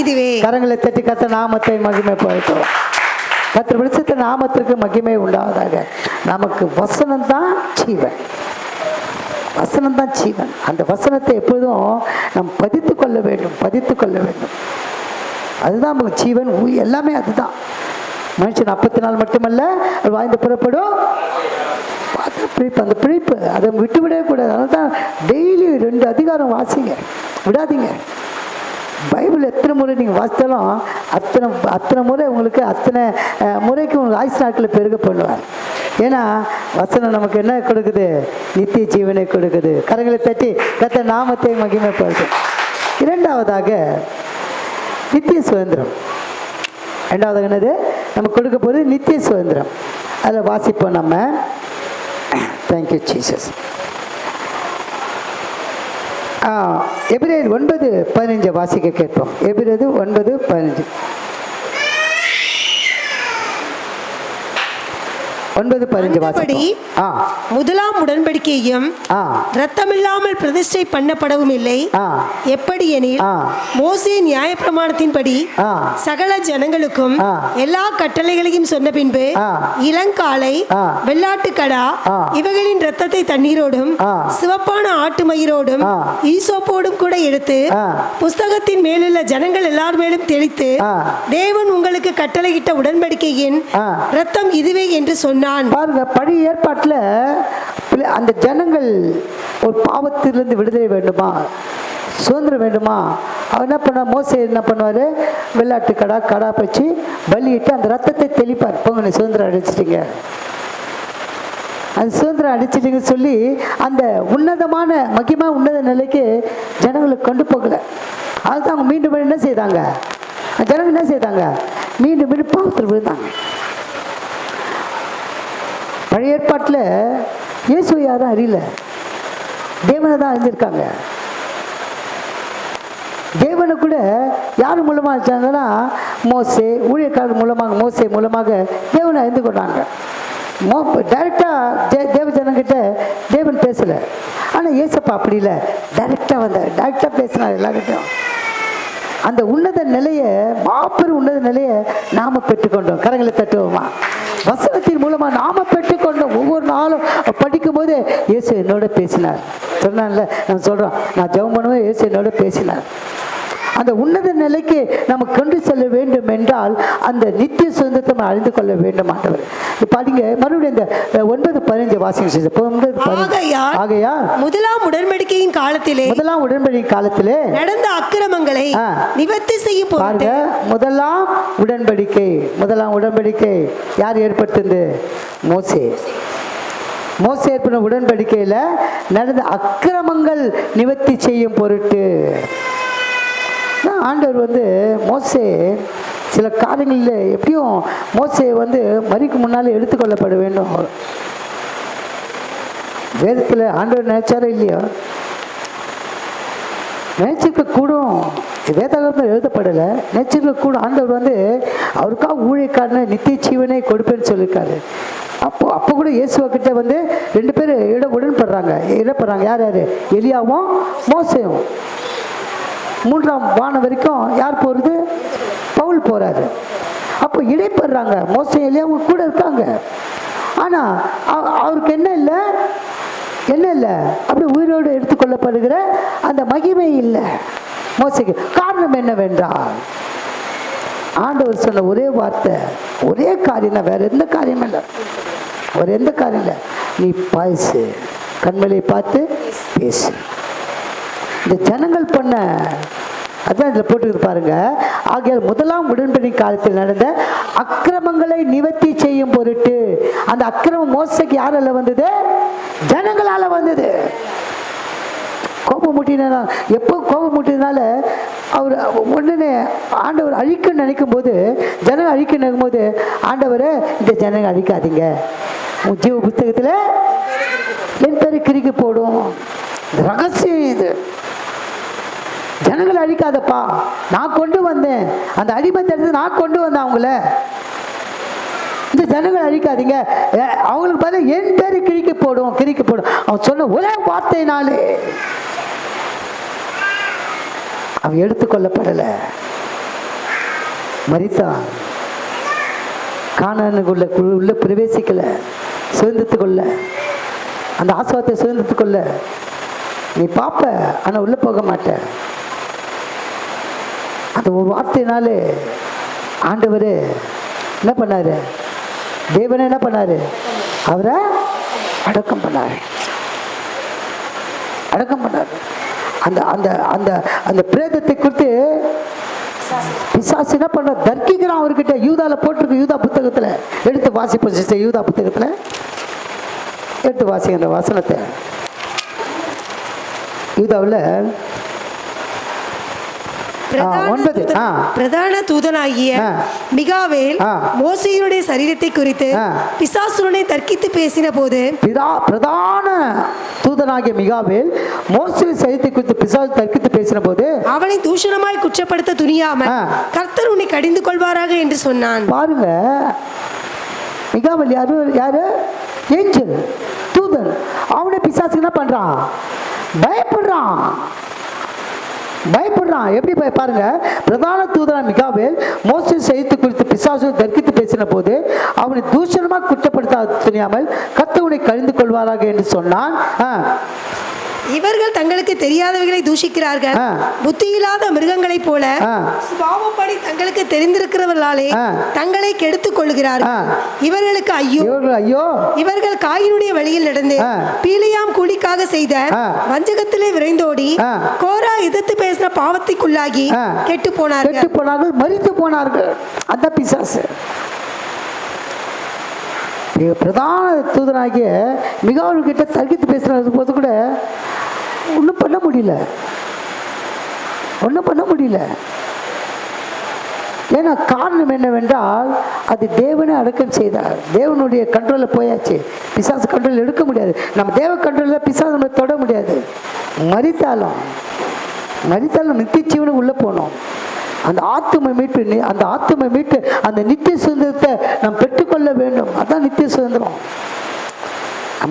இதுவே. கரங்களை தட்டி கர்த்தர் நாமத்தை மகிமை போயிட்டோம். கர்த்தர் வெளிச்சத்த நாமத்திற்கு மகிமை உண்டாவதாக. நமக்கு வசனம் தான் ஜீவன். வசனம் தான் ஜீவன். அந்த வசனத்தை எப்போதும் நாம் பதித்து கொள்ள வேண்டும், பதித்து கொள்ள வேண்டும். அதுதான் நமக்கு ஜீவன், எல்லாமே அதுதான். மனுஷன் 40 நாள் மட்டுமல்ல வாழ்ந்து புறப்படும் பிழைப்பு. அந்த பிழைப்பு அதை விட்டு விடவே கூடாது. அதனால தான் டெய்லி 2 அதிகாரம் வாசிங்க, விடாதீங்க. பைபிள் எத்தனை முறை நீங்கள் வாசித்தாலும் அத்தனை முறை உங்களுக்கு அத்தனை முறைக்கு உங்களுக்கு ஆயுசு நாட்களில் பெருக பண்ணுவார். ஏன்னா வசனம் நமக்கு என்ன கொடுக்குது? நித்திய ஜீவனை கொடுக்குது. கரங்களை தட்டி கர்த்தர் நாமத்தை மகிமைப்படுது. இரண்டாவதாக நித்திய சுதந்திரம். ரெண்டாவதாக என்னது நமக்கு கொடுக்க போது? நித்திய சுதந்திரம். அதில் வாசிப்போம் நம்ம. Thank you Jesus. எபிரேயர் 9:15 வாசிக்க கேட்போம். எபிரேயர் 9:15. 9:15 வாசிப்போம். முதலாம் உடன்படிக்கையும் இரத்தமில்லாமல் பிரதிஷ்டை பண்ணப்படவும் இல்லை. எப்படி எனில் மோசே நியாயப்பிரமாணத்தின்படி சகல ஜனங்களுக்கும் எல்லா கட்டளைகளையும் சொன்ன பின்பு இளங்காளை, வெள்ளாட்டுக்கடா இவைகளின் இரத்தத்தை தண்ணீரோடும் சிவப்பான ஆட்டு மயிரோடும் ஈசோப்போடும் கூட எடுத்து புஸ்தகத்தின் மேலுள்ள ஜனங்கள் எல்லார் மேலும் தெளித்து தேவன் உங்களுக்கு கட்டளையிட்ட உடன்படிக்கையின் இரத்தம் இதுவே என்று சொன்னார். பாருங்க, பழைய ஏற்பாட்டில் அந்த ஜனங்கள் ஒரு பாவத்திலிருந்து விடுதலை வேண்டுமா, சுதந்திரம் வேண்டுமா, அவர் என்ன பண்ண? மோசே என்ன பண்ணுவார்? வெள்ளாட்டு கடா பச்சு பலியிட்டு அந்த ரத்தத்தை தெளிப்பார். போங்க, நீ சுதந்திரம் அடிச்சிட்டீங்க, அது சுதந்திரம் அடிச்சிட்டீங்கன்னு சொல்லி அந்த உன்னதமான மகிமா உன்னத நிலைக்கு ஜனங்களுக்கு கொண்டு போகல. அதுதான் அவங்க மீண்டும் என்ன செய்தாங்க? ஜனங்கள் என்ன செய்தாங்க? மீண்டும் மீண்டும் பாவத்தில் விழுந்தாங்க. பழைய ஏற்பாட்டில் இயேசு யாரும் அறியல, தேவனை தான் அறிஞ்சிருக்காங்க. தேவனை கூட யார் மூலமாக அறிஞ்சாங்கன்னா மோசே, ஊழியக்காரர் மூலமாக, மோசே மூலமாக தேவனை அறிந்து கொண்டாங்க. டைரெக்டாக தேவ ஜனங்கிட்ட தேவன் பேசலை. ஆனால் இயேசப்பா அப்படி இல்லை, டைரெக்டாக வந்தார், டைரெக்டாக பேசினார் எல்லாருக்கிட்டையும். அந்த உன்னத நிலையை, மாபெரும் உன்னத நிலையை நாம் பெற்றுக்கொண்டோம். கரங்களை தட்டுவோமா? வசனத்தின் மூலமாக நாம பெற்றுக்கொண்டோம். ஒவ்வொரு நாளும் படிக்கும் போது இயேசு என்னோட பேசினார். சொன்னான்ல, நான் சொல்கிறோம், நான் ஜெபம் பண்ணுவேன், இயேசு என்னோட பேசினார். அந்த உன்னத நிலைக்கு நம்ம கொண்டு செல்ல வேண்டும் என்றால் அந்த நித்திய சுதந்திரத்தை நம்ம அறிந்து கொள்ள வேண்டும் ஆண்டவர். படிங்க மறுபடியும் இந்த 9:15 வாசிங்க. ஆகையால் முதலாம் உடன்படிக்கையின் காலத்திலே நடந்த அக்கிரமங்களை நிவர்த்தி செய்யும் பாருங்க. முதலாம் உடன்படிக்கை யார் ஏற்படுத்தினது? மோசே ஏற்பட்ட உடன்படிக்கையில நடந்த அக்கிரமங்கள் நிவர்த்தி செய்யும் பொருட்டு ஆண்டவர் மோசே சில காரியங்களில் எப்படியும் மோசே மரிக்கு முன்னாலே எடுத்துக்கொள்ளப்பட வேண்டும். வேதத்தில் ஆண்டவர் நினைச்சாரோ இல்லையோ, நினைச்சிருக்க கூடும். வேதாகமத்தில் எழுதப்படலை, நினைச்சிருக்க கூட ஆண்டவர் அவருக்காக ஊழியக்காரனை நித்திய ஜீவனை கொடுப்பேன்னு சொல்லியிருக்காரு. அப்போ கூட இயேசுவ கிட்ட 2 பேர் இடப்படுறாங்க. யார்? எலியாவும் மோசேயும். 3ஆம் வானம் வரைக்கும் யார் போகிறது? பவுல் போறாரு. அப்போ இடைப்படுறாங்க. மோசே எலியாவும் கூட இருக்காங்க. ஆனால் அவருக்கு என்ன இல்லை அப்படி உயிரோடு எடுத்துக்கொள்ளப்படுகிற அந்த மகிமை இல்லை மோசேக்கு. காரணம் என்னவென்றால் ஆண்டவர் சொன்ன ஒரே வார்த்தை, ஒரே காரியம் தான், வேற எந்த காரியம் இல்லை. அவர் எந்த காரியம் இல்லை, நீ பேசு, கண்மலை பார்த்து பேசு. இந்த ஜனங்கள் பண்ண அதான் இதில் போட்டுக்கிட்டு பாருங்க. ஆகையால் முதலாம் உடன்படிக்கை காலத்தில் நடந்த அக்கிரமங்களை நிவர்த்தி செய்யும் பொருட்டு. அந்த அக்கிரமம் மோசைக்கு யாரால வந்தது? ஜனங்களால வந்தது. கோபம் முட்டினா, எப்போ கோபம் முட்டினால அவர் உடனே ஆண்டவர் அழிக்க நினைக்கும் போது, ஜனங்கள் அழிக்க நினைக்கும் போது, ஆண்டவரை இந்த ஜனங்கள் அழிக்காதீங்க, உன் ஜீவ புத்தகத்தில் என் பேரை கிறுக்கி போடும். ரகசியம் இது. ஜனங்களை அழிக்காதப்பா, நான் கொண்டு வந்தேன், அந்த அடிமத்தை நான் கொண்டு வந்தேன் அவங்கள. இந்த ஜனங்களை அழிக்காதீங்க, அவங்களுக்கு பதில் என் பேரு கிறுக்கி போடும். அவன் சொன்ன ஒரே வார்த்தையினாலே அவன் எடுத்துக்கொள்ளப்படலை, மரித்தான். கானானுக்குள்ள உள்ள பிரவேசிக்கல, சுதந்திரத்துக்குள்ள அந்த ஆசீர்வாதத்தை சுதந்திரத்துக்குள்ள நீ பார்ப்ப, ஆனால் உள்ள போக மாட்ட. அந்த ஒரு வார்த்தையினாலே ஆண்டவர் என்ன பண்ணாரு? தேவனை என்ன பண்ணாரு? அவரை அடக்கம் பண்ணாரு. அந்த அந்த அந்த அந்த பிரேதத்தை குறித்து பிசாசு என்ன பண்ற? தர்க்கிக்கிறான் அவர்கிட்ட. யூதால போட்டிருக்கு, யூதா புத்தகத்தில் எடுத்து வாசிப்போம். யூதா புத்தகத்தில் எடுத்து வாசிங்க அந்த வசனத்தை. யூதாவில் பிரதான தூதனாகிய மிகாவேல் மோசேயுடைய சரீரத்தை குறித்து பிசாசுரனை தர்க்கித்து பேசின போது, பிரதான தூதனாகிய மிகாவேல் மோசே சரீரத்தை குறித்து பிசாசு தர்க்கித்து பேசின போது, அவனை தூஷணமாய் குற்றப்படுத்த துணியாமல் கர்த்தர் உன்னை கடிந்து கொள்வாராக என்று சொன்னான். பாருங்க, மிகாவேல் யாரு? ஏஞ்சல், தூதன். அவனை பிசாசு என்ன பண்றான்? பயப்படுறான். எப்படி பாருங்க, பிரதான தூதனா மிகாவேல் மோசே செய்தி குறித்து பிசாசு தர்க்கித்து பேசின போது அவனை தூஷணமாக குற்றப்படுத்த துணியாமல் கர்த்தர் உன்னை கடிந்து கொள்வாராக என்று சொன்னான். இவர்கள் தங்களுக்கு தெரியாதவைகளை தூஷிக்கிறார்கள், புத்தியில்லாத மிருகங்களைப் போல சுபாவப்படி தங்களுக்கு தெரிந்திருக்கிறவர்களாலே தங்களை கெடுத்துக் கொள்கிறார்கள். இவர்களுக்கு ஐயோ, இவர்கள் காயினுடைய வழியில் நடந்து பீலியாம் கூலிக்காக செய்த வஞ்சகத்திலே விரைந்தோடி கோரா எதிர்த்து பேசின பாவத்திற்குள்ளாகி கெட்டு போனார்கள், மரித்து போனார்கள். அந்த பிசாசு பிரதான தூதனாகிய மிகாவேல் கிட்ட தர்க்கித்து பேசுறது போது கூட ஒன்றும் பண்ண முடியல. ஏன்னா காரணம் என்னவென்றால் அது தேவனை அடக்கம் செய்தார். தேவனுடைய கண்ட்ரோலில் போயாச்சு. பிசாசு கண்ட்ரோல் எடுக்க முடியாது. நம்ம தேவ கண்ட்ரோலில் பிசாசு நம்ம தொட முடியாது. மரித்தாலும் நித்திய ஜீவனுக்கு உள்ளே போனோம். அந்த ஆத்துமை மீட்டு அந்த நித்திய சுதந்திரத்தை நாம் பெற்றுக்கொள்ள வேண்டும். அதான் நித்திய சுதந்திரம்.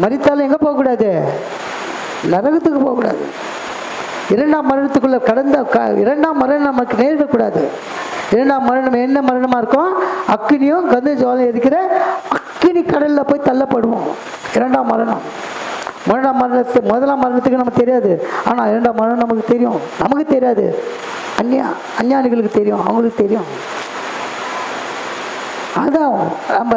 மரித்தாலும் எங்கே போகக்கூடாது? நரகத்துக்கு போகக்கூடாது. 2ஆம் மரணத்துக்குள்ள கடந்த 2ஆம் மரணம் நமக்கு நேரிடக்கூடாது. 2ஆம் மரணம் என்ன மரணமாக இருக்கும்? அக்கினியும் கந்த ஜுவாலையும் இருக்கிற அக்கினி கடலில் போய் தள்ளப்படுவோம். 2ஆம் மரணம். முதலாம் மரணத்துக்கு நமக்கு தெரியாது, ஆனால் 2ஆம் மரணம் நமக்கு தெரியும். நமக்கு தெரியாது. அஞ்ஞானிகளுக்கு தெரியும், அவங்களுக்கு தெரியும். அதான் நம்ம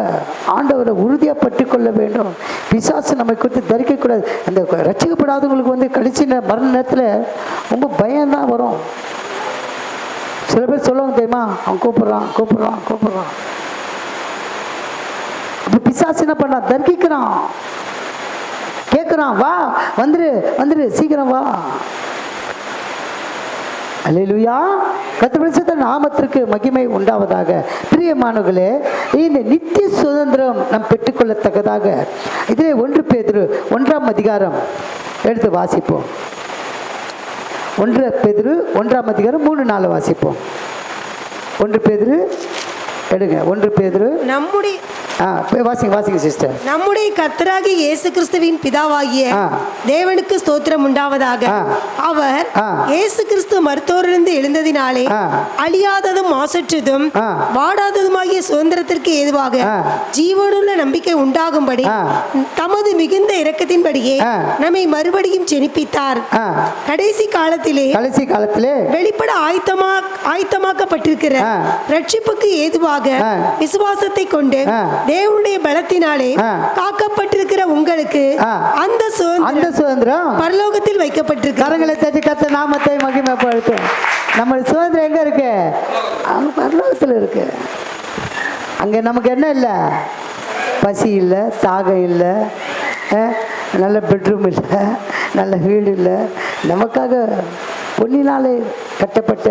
ஆண்டவரை உறுதியாக பற்றி கொள்ள வேண்டும். பிசாசு நம்மை குறித்து தரிக்கக்கூடாது. அந்த ரட்சிக்கப்படாதவங்களுக்கு வந்து கடைசி மரண நேரத்தில் ரொம்ப பயம்தான் வரும். சில பேர் சொல்லுவாங்க தெரியுமா, அவன் கூப்பிட்றான். அப்போ பிசாசு என்ன பண்ணான், தரிக்கிறான், கேட்குறான், வா வந்துரு சீக்கிரம் வா. அல்லேலூயா, கர்த்தருடைய நாமத்திற்கு மகிமை உண்டாவதாக. பிரியமானவர்களே, இந்த நித்திய சுதந்திரம் நாம் பெற்றுக்கொள்ளத்தக்கதாக இதிலே 1 பேதுரு 1ஆம் அதிகாரம் எடுத்து வாசிப்போம். 1 பேதுரு 1ஆம் அதிகாரம் 3-4 வாசிப்போம். 1 பேதுரு எடுங்க. 1 பேதுரு நம்முடைய வாசிங்க சிஸ்டர். நம்முடைய கர்த்தராகிய இயேசு கிறிஸ்துவின் பிதாவாகிய தேவனுக்கு ஸ்தோத்திரம் உண்டாவதாக. அவர் இயேசு கிறிஸ்து மருத்துவரிலிருந்து எழுந்ததினாலே அழியாததும் மாசற்றதும் வாடாததுமாகிய சுதந்திரத்திற்கு ஏதுவாக ஜீவனுள்ள நம்பிக்கை உண்டாகும்படி தமது மிகுந்த இரக்கத்தின்படியே நம்மை மறுபடியும் ஜெனிப்பித்தார். கடைசி காலத்திலே வெளிப்பட ஆயத்தமாக்கப்பட்டிருக்கிற ரட்சிப்புக்கு ஏதுவாக விசுவாசத்தை கொண்டு தேவனுடைய பலத்தினாலே காக்கப்பட்டிருக்கிற உங்களுக்கு அந்த சுதந்திரம் பரலோகத்தில் வைக்கப்பட்டிருக்கு. கரங்களை தட்டி கர்த்தர் நாமத்தை மகிமைப்படுத்தும். நம்ம சுதந்திரம் எங்க இருக்கு? அங்க பரலோகத்தில் இருக்கு. அங்க நமக்கு என்ன இல்லை? பசி இல்லை, தாகம் இல்லை, நல்ல பெட்ரூம் இல்லை, நல்ல வீடு இல்லை. நமக்காக பொன்னினாலே கட்டப்பட்ட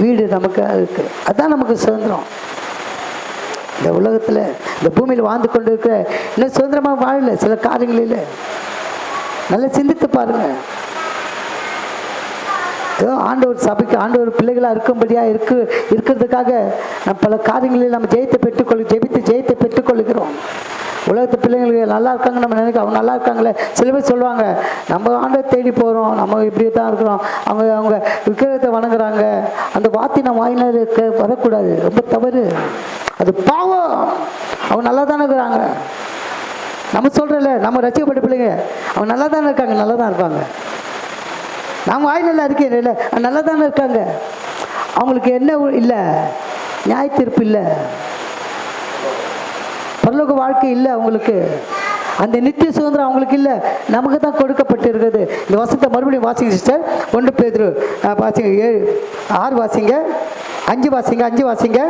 வீடு நமக்காக இருக்கு. அதுதான் நமக்கு சுதந்திரம். இந்த உலகத்தில், இந்த பூமியில் வாழ்ந்து கொண்டு இருக்கிற இன்னும் சுதந்திரமாக வாழல. சில காரியங்களில் நல்லா சிந்தித்து பாருங்க. ஏதோ ஆண்டவர் சபைக்கு ஆண்டவர் பிள்ளைகளாக இருக்கும்படியாக இருக்கிறதுக்காக நம்ம பல காரியங்களில் நம்ம ஜெயித்தை பெற்றுக்கொள்கிறோம். உலகத்து பிள்ளைங்களுக்கு நல்லா இருக்காங்க, நம்ம நினைக்க அவங்க நல்லா இருக்காங்களே. சில பேர் சொல்லுவாங்க, நம்ம ஆண்டவர் தேடி போகிறோம், நம்ம இப்படியே தான் இருக்கிறோம், அவங்க விக்கிரகத்தை வணங்குறாங்க. அந்த வார்த்தை நம்ம வாயினால் வரக்கூடாது, ரொம்ப தவறு, அது பாவம். அவங்க நல்லா தானே இருக்கிறாங்க. நம்ம சொல்கிறல, நம்ம ரசிக்கப்பட்ட பிள்ளைங்க அவங்க நல்லா தானே இருக்காங்க, நல்லா தான் இருப்பாங்க. நம்ம வாயில் நல்லா இருக்கேன் இல்லை, நல்லா தானே இருக்காங்க. அவங்களுக்கு என்ன இல்லை? நியாய தீர்ப்பு இல்லை, பரலோக வாழ்க்கை இல்லை அவங்களுக்கு. அந்த நித்திய சுதந்திரம் அவங்களுக்கு இல்லை, நமக்கு தான் கொடுக்கப்பட்டு இருக்குது. இந்த வசனத்தை மறுபடியும் வாசிங்க சிஸ்டர். 1 பேதுரு வாசிங்க, 6 வாசிங்க, 5 வாசிங்க.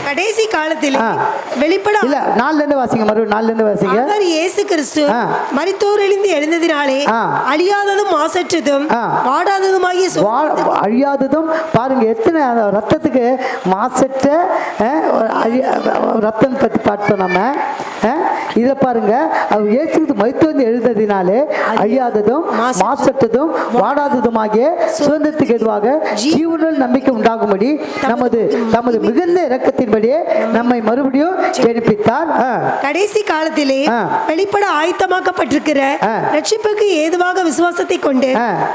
கடைசி காலத்தில் வெளிப்பட இல்ல 4 வாசிங்க, மறுபடியும் 4 வாசிங்க. அவர் இயேசு கிறிஸ்து மரித்தோரிலிருந்து எழுந்ததினாலே அழியாததும் மாசற்றதும் வாடாததுமாகிய அழியாததும் பாருங்க, எத்தனை ரத்தத்துக்கு மாசற்ற ரத்தம் பற்றி பார்த்தோம் நம்ம. இதை பாருங்க, அவர் இயேசு மரித்தோரிலிருந்து எழுந்ததினாலே அழியாததும் மாசற்றதும் வாடாததுமாகிய சுதந்திரத்துக்கு எதுவாக ஜீவனுள்ள நம்பிக்கை உண்டாகும்படி தமது மிகுந்த இரக்கத்தின்படியே நம்மை மறுபடியும் ஜெனிப்பித்தார். கடைசி காலத்திலே வெளிப்பட ஆயத்தமாக்கப்பட்டிருக்கிற ரட்சிப்புக்கு ஏதுவாக விசுவாசத்தை கொண்டு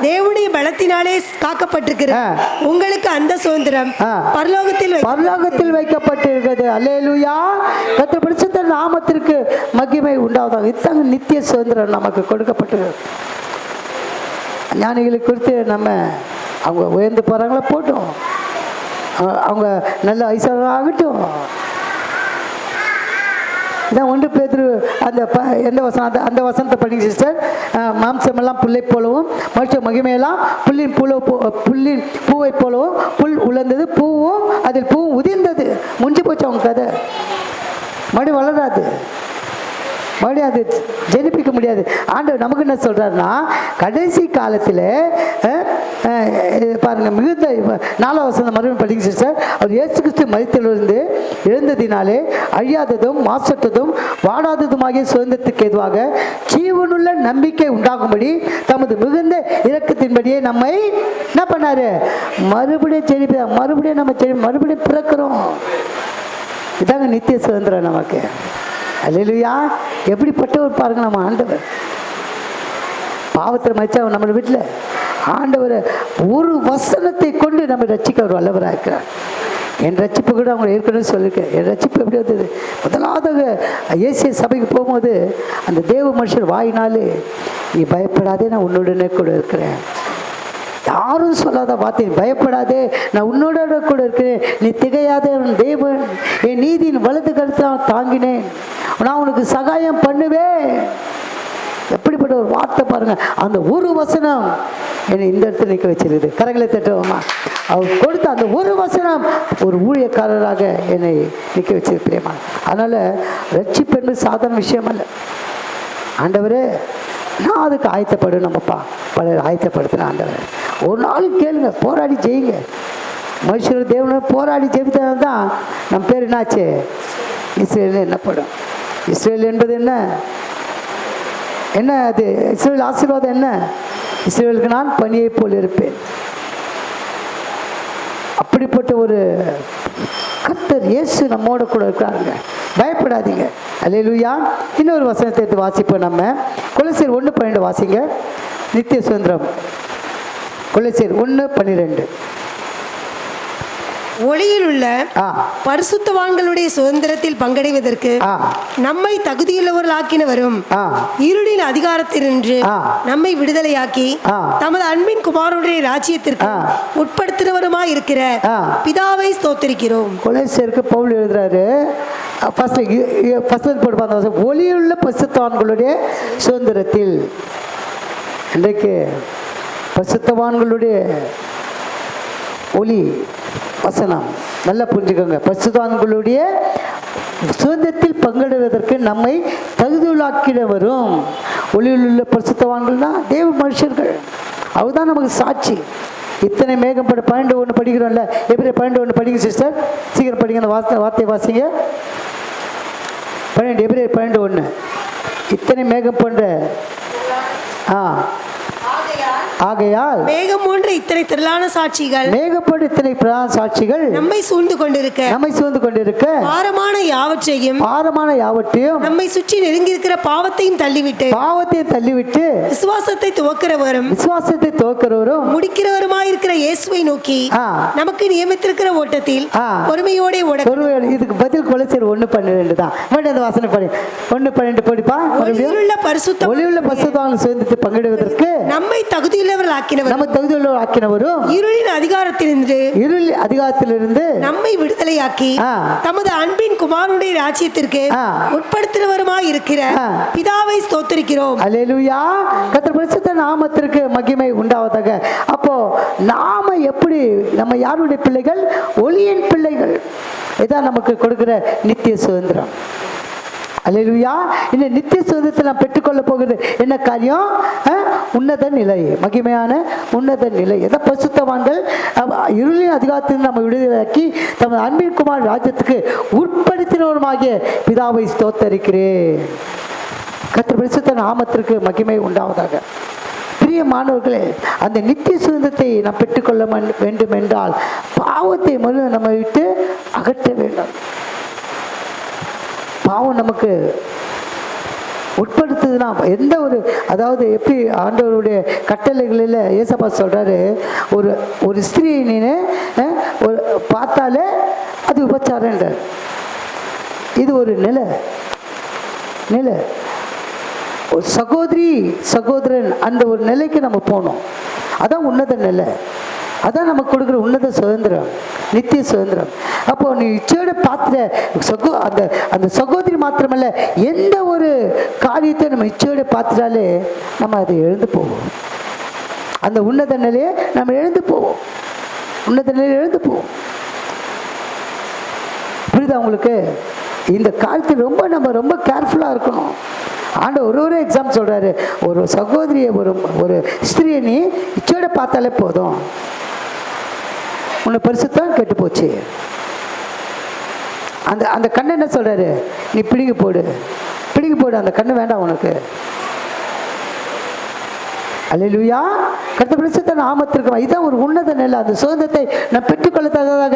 தேவனுடைய பலத்தினாலே காக்கப்பட்டிருக்கிற உங்களுக்கு அந்த சுதந்திரம் பரலோகத்தில் வைக்கப்பட்டிருக்கிறது. அல்லேலூயா, கர்த்தர் பரிசுத்த நாமத்திற்கு மகிமை உண்டாவதாக. இத்தாங்க நித்திய சுதந்திரம் நமக்கு கொடுக்கப்பட்டது. ஞானிகளை குறித்து நம்ம அவங்க உயர்ந்து போகிறாங்களா போட்டோம், அவங்க நல்ல ஐஸ்வர்யாகட்டும். இதான் 1 பேதுரு எந்த வசனம், அந்த வசனத்தை படிங்க சிஸ்டர். மாம்சமெல்லாம் புல்லை போலவும் மனுஷ மகிமையெல்லாம் புல்லின் பூவை போலவும் புல் உலர்ந்தது, பூவும் அதில் பூவும் உதிர்ந்தது. முடிஞ்சு போச்சு அவங்க கதை. மறுபடியும் வளராது, மறுபடியும் அது ஜெனிப்பிக்க முடியாது. ஆண்டவர் நமக்கு என்ன சொல்கிறாருன்னா, கடைசி காலத்தில் பாருங்கள், மிகுந்த 4 வசனம் மறுபடியும் படிங்க சிஸ்டர். அவர் இயேசு கிறிஸ்து மரித்ததிலிருந்து எழுந்ததினாலே அழியாததும் மாசற்றதும் வாடாததுமாகிய சுதந்திரத்துக்கு ஏதுவாக ஜீவனுள்ள நம்பிக்கை உண்டாகும்படி தமது மிகுந்த இரக்கத்தின்படியே நம்மை என்ன பண்ணாரு? மறுபடியும் ஜெனிப்ப, மறுபடியும் நம்ம மறுபடியும் பிறக்கிறோம். இதாங்க நித்திய சுதந்திரம் நமக்கு. அல்லேலூயா, எப்படிப்பட்டவர் பாருங்க நம்ம ஆண்டவர். பாவத்தில் மதிச்சா நம்ம வீட்டில் ஆண்டவர் ஒரு வசனத்தை கொண்டு நம்ம ரட்சிக்க அவர் வல்லவராக இருக்கிறார். என் ரட்சிப்பு கூட அவங்க ஏற்கனவே சொல்லியிருக்கேன். என் ரட்சிப்பு எப்படி வந்தது? முதலாவது ஏசிய சபைக்கு போகும்போது அந்த தேவ மனுஷர் வாயினாலே, நீ பயப்படாதே, நான் உன்னுடனே கூட இருக்கிறேன், யாரும் சொல்லாத வார்த்தை, பயப்படாதே, நான் உன்னோட கூட இருக்கிறேன், நீ திகையாதே, உன் தேவன் என் நீதியின் வலது கருத்தான் தாங்கினேன், நான் உனக்கு சகாயம் பண்ணுவேன். எப்படிப்பட்ட ஒரு வார்த்தை பாருங்க. அந்த ஒரு வசனம் என்னை இந்த இடத்துல நிற்க வச்சிருக்குது. கரங்களை தட்டுவோமா? அவர் கொடுத்த அந்த ஒரு வசனம் ஒரு ஊழியக்காரராக என்னை நிற்க வச்சிருக்கிறேம்மா. அதனால் ரட்சிப்பு என்பது சாதாரண விஷயம் அல்ல. ஆண்டவரே, நான் அதுக்கு ஆயத்தப்படணும்ப்பா. பலர் ஆயத்தப்படுத்தின ஆண்டவர். ஒரு நாளும் கேளுங்க, போராடி ஜெயிங்க. மனுஷர் தேவனோட போராடி ஜெயித்ததால் தான் நம்ம பேர் என்னாச்சு? இஸ்ரேல் என்னப்படும். இஸ்ரேல் என்பது என்ன? அது இஸ்ரேல் ஆசீர்வாதம் என்ன? இஸ்ரேலுக்கு நான் பனியை போல் இருப்பேன். அப்படிப்பட்ட ஒரு கர்த்தர் இயேசு நம்மோட கூட இருக்காருங்க. பயப்படாதீங்க. அல்லேலூயா. இன்னொரு வசனத்தை எடுத்து வாசிப்போம். நம்ம கொலோசியர் 1:12 வாசிங்க. நித்திய சுதந்திரம். கொலோசியர் 1:12. ஒளியில் உள்ள பரிசுத்தவான்களுடைய சுதந்திரத்தில் பங்கடைவதற்கு நம்மை தகுதியுள்ளவர்களாக்கினவரும் இருளின் அதிகாரத்தினின்று நம்மை விடுதலையாக்கி தமது அன்பின் குமாரனுடைய ராஜ்யத்திற்கு உட்படுத்தினவருமாய் இருக்கிற பிதாவை ஸ்தோத்திரிக்கிறோம். கொலோசியருக்கு பவுல் எழுதுறாரு. ஒளியுள்ள பரிசுத்தவான்களுடைய சுதந்திரத்தில். இன்றைக்கு பரிசுத்தவான்களுடைய ஒளி வசனம் நல்லா புரிஞ்சுக்கோங்க. பரிசுத்தவான்களுடைய சுதந்திரத்தில் பங்கெடுவதற்கு நம்மை தகுதியுள்ளாக்கினவரும். ஒளியுள்ள பரிசுத்தவான்கள் தான் தேவ மனுஷர்கள். அவர்தான் நமக்கு சாட்சி. இத்தனை மேகம் 12:1 படிக்கிறோம்ல. எப்படி 12:1 படிங்க சிஸ்டர், சீக்கிரம் படிங்க. அந்த வார்த்தையை வாசிங்க. 12:1. இத்தனை மேகம் போன்ற ஆகையால் மேகம் போன்ற இத்தனை திரளான சாட்சிகள், மேகப்போடு இத்தனை பிரதான சாட்சிகள் நம்மை சூழ்ந்து கொண்டிருக்க பாரமான யாவற்றையும் நம்மை சுற்றி நெருங்கி இருக்கிற பாவத்தையும் தள்ளிவிட்டு விசுவாசத்தை துவக்கிறவரும் முடிக்கிறவருமாயிருக்கிற இயேசுவை நோக்கி நமக்கு நியமித்திருக்கிற ஓட்டத்தில் பொறுமையோட ஓட. இதுக்கு பதில் கொலோசியர் 1:12 தான். அந்த வாசனை படி 1:12 படிப்பா. ஒளியுள்ள பரிசுத்தவான்கள் சுதந்திரத்தை பங்கிடுவதற்கு நம்மை தகுதியுள்ளவராக்கினவரும் இருளின் அதிகாரத்திலிருந்து நம்மை விடுதலையாக்கி தமது அன்பின் குமாரனுடைய ராஜ்யத்திற்கு உட்படுத்தினவருமாய் இருக்கிற பிதாவை ஸ்தோத்திரிக்கிறோம். அல்லேலூயா. கர்த்தர் பரிசுத்த நாமத்திற்கு மகிமை உண்டாவதாக. அப்போ நாம எப்படி, நம்ம யாருடைய பிள்ளைகள்? ஒளியின் பிள்ளைகள். இதான் நமக்கு கொடுக்கிற நித்திய சுதந்திரம். அல்லேலூயா. இந்த நித்திய சுதந்திரத்தை நாம் பெற்றுக்கொள்ள போகிறது என்ன காரியம்? உன்னத நிலை, மகிமையான உன்னத நிலை. எதை? பரிசுத்தவான்கள் இருளின் அதிகாரத்தில் நம்ம விடுதலையாக்கி தமது அன்பின் குமார் ராஜ்யத்துக்கு உட்படுத்தினவருமாகிய பிதாவை ஸ்தோத்தரிக்கிறேன். கர்த்தர் பரிசுத்த நாமத்திற்கு மகிமை உண்டாவதாக. பிரியமானவர்களே, அந்த நித்திய சுதந்திரத்தை நாம் பெற்றுக்கொள்ள வேண்டும் என்றால் பாவத்தை முதல்ல நம்ம விட்டு அகற்ற வேண்டும். பாவம் நமக்கு உட்படுத்துதுன்னா எந்த ஒரு, அதாவது எப்படி ஆண்டவருடைய கட்டளைகளில் ஏசப்பா சொல்கிறாரு, ஒரு ஸ்திரீயை நீனு ஒரு பார்த்தாலே அது விபச்சாரன்றார். இது ஒரு நிலை. ஒரு சகோதரன் அந்த ஒரு நிலைக்கு நம்ம போகணும். அதான் உன்னத நிலை. அதான் நமக்கு கொடுக்குற உன்னத சுதந்திரம், நித்திய சுதந்திரம். அப்போ நீ இச்சையோட பார்த்துட்ட அந்த சகோதரி மாத்திரமல்ல, எந்த ஒரு காரியத்தை நம்ம இச்சையோட பார்த்துட்டாலே நம்ம அதை எழுந்து போவோம். அந்த உன்னத நிலையை நம்ம எழுந்து போவோம். புரியுதா உங்களுக்கு? இந்த காலத்தில் நம்ம ரொம்ப கேர்ஃபுல்லாக இருக்கணும். ஆண்டவர் ஒரு எக்ஸாம் சொல்கிறாரு. ஒரு சகோதரியை ஒரு ஸ்திரியை நீ இச்சையோட பார்த்தாலே போதும், உன்னை பரிசுத்தம் கெட்டு போச்சு. அந்த கண்ணை என்ன சொல்றாரு? நீ பிடிங்கி போடு, அந்த கண்ணு வேண்டாம் உனக்கு. அல்லேலூயா. கர்த்தர் பரிசுத்த நாமத்திற்கு இதுதான் ஒரு உன்னத நிலை. அந்த சுதந்திரத்தை நாம் பெற்றுக்கொள்ளத்தக்கதாக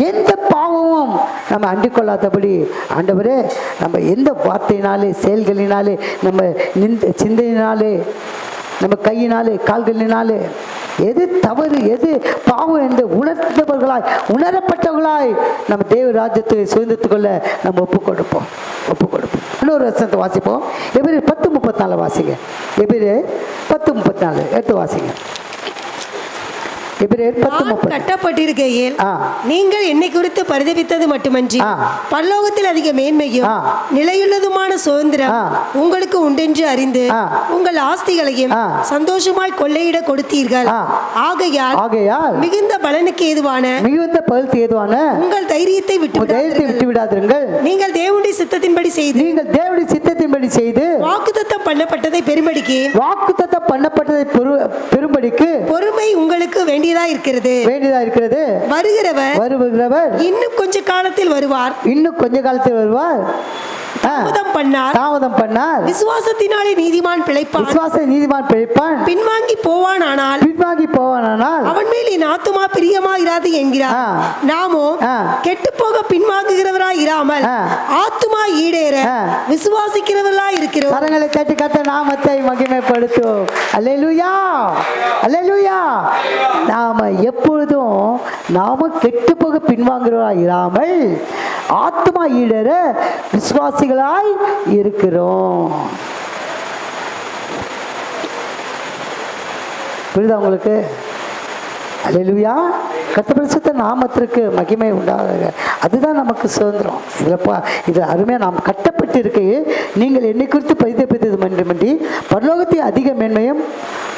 எந்த பாவமும் நம்ம அண்டிக் கொள்ளாதபடி, ஆண்டவரே, நம்ம எந்த வார்த்தையினாலே, செயல்களினாலே, நம்ம சிந்தையினாலே, நம்ம கையினாலே, கால்களினாலே எது தவறு எது பாவம் என்று உணரப்பட்டவர்களாய் நம்ம தேவ ராஜ்யத்தை சுதந்திரத்துக் கொள்ள நம்ம ஒப்பு கொடுப்போம். இன்னொரு வசனத்தை வாசிப்போம். எபிரேயர் 10:34 வாசிங்க. எபிரேயர் 10:34 எடுத்து வாசிங்க. எபிரேயர் 10:30. கட்டப்பட்டிருக்கையில் ஆ. நீங்கள் என்னை குறித்து பரிதபித்தது மட்டுமன்றி ஆ. பரலோகத்தில் அதிக மேன்மையும் ஆ. நிலையுள்ளதுமான சுதந்திரம் ஆ. உங்களுக்கு உண்டென்று அறிந்து ஆ. உங்கள் ஆஸ்திகளையும் ஆ. சந்தோஷமாய் கொள்ளையிட கொடுத்தீர்கள். ஆ. ஆகையால் மிகுந்த பலனுக்கு ஏதுவான மிகுந்த பழுத்து ஏதுவான உங்கள் தைரியத்தை விட்டு விடாதீர்கள். நீங்கள் தேவனுடைய சித்தத்தின்படி செய்து நீங்கள் தேவனுடைய சித்தத்தின்படி செய்து வாக்குத்தத்தம் பண்ணப்பட்டதை பெரும்படிக்கு பொறுமை உங்களுக்கு வேண்டியதா இருக்கிறது. வருகிறவர் இன்னும் கொஞ்ச காலத்தில் வருவார். தாமதம் பண்ணார். விசுவாசத்தினாலே நீதிமான் பிழைப்பான். பின்வாங்கி போவானானால் அவன் மேல் என் ஆத்துமா பிரியமா இராது என்கிறார். நாமோ கெட்டு போக பின்வாங்குகிறவராய் இராமல் ஆத்துமா ஈடேற விசுவாசிக்கிறவர்களாய் இருக்கிறோம். கரங்களை தட்டி கர்த்தர் நாமத்தை மகிமைப்படுத்துவோம். அல்லேலூயா, அல்லேலூயா. நாம எப்பொழுதும் கெட்டு போக பின்வாங்குகிறவராய் இராமல் ஆத்மா ஈடேற விசுவாசிகளாய் இருக்கிறோம். புரியுதா உங்களுக்கு? அல்லேலூயா. கர்த்தர் பரிசுத்த நாமத்திற்கு மகிமை உண்டாக. அதுதான் நமக்கு சுதந்திரம். இது அருமையாக நாம் கட்டப்பட்டு இருக்கையில் நீங்கள் என்னை குறித்து பரிதபித்தது மட்டுமன்றி பரலோகத்தில் அதிக மேன்மையும்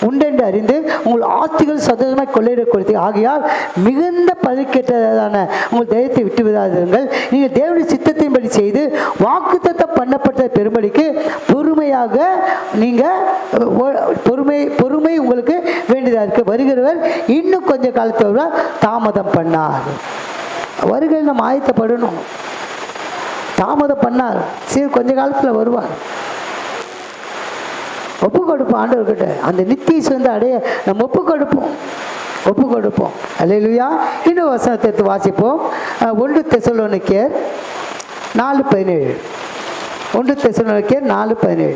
உண்டென்று அறிந்து உங்கள் ஆஸ்திகள் சந்தோஷமாக கொள்ளையிட கொடுத்து ஆகையால் மிகுந்த பழுக்கேற்றதான உங்கள் தைரியத்தை விட்டு விடாதீர்கள். நீங்கள் தேவனுடைய சித்தத்தின்படி செய்து வாக்குத்தத்தம் பண்ணப்பட்ட பெரும்படிக்கு பொறுமையாக நீங்கள் பொறுமை உங்களுக்கு வேண்டியதாக இருக்கு. வருகிறவர் இன்னும் கொஞ்ச காலத்தை வருவார், தாமதம் பண்ணார். வருகையில் நம்ம ஆயத்தப்படணும். தாமதம் பண்ணார், சரி கொஞ்ச காலத்தில் வருவார். ஒப்பு கொடுப்போம் ஆண்டவர்கிட்ட. அந்த நித்திய வந்து அடைய நம்ம ஒப்பு கொடுப்போம். அல்லேலூயா. இன்னும் வசனத்தை எடுத்து வாசிப்போம். 1 தெசலோனிக்கேயர் 4:17. 1 தெசலோனிக்கேயர் 4:17.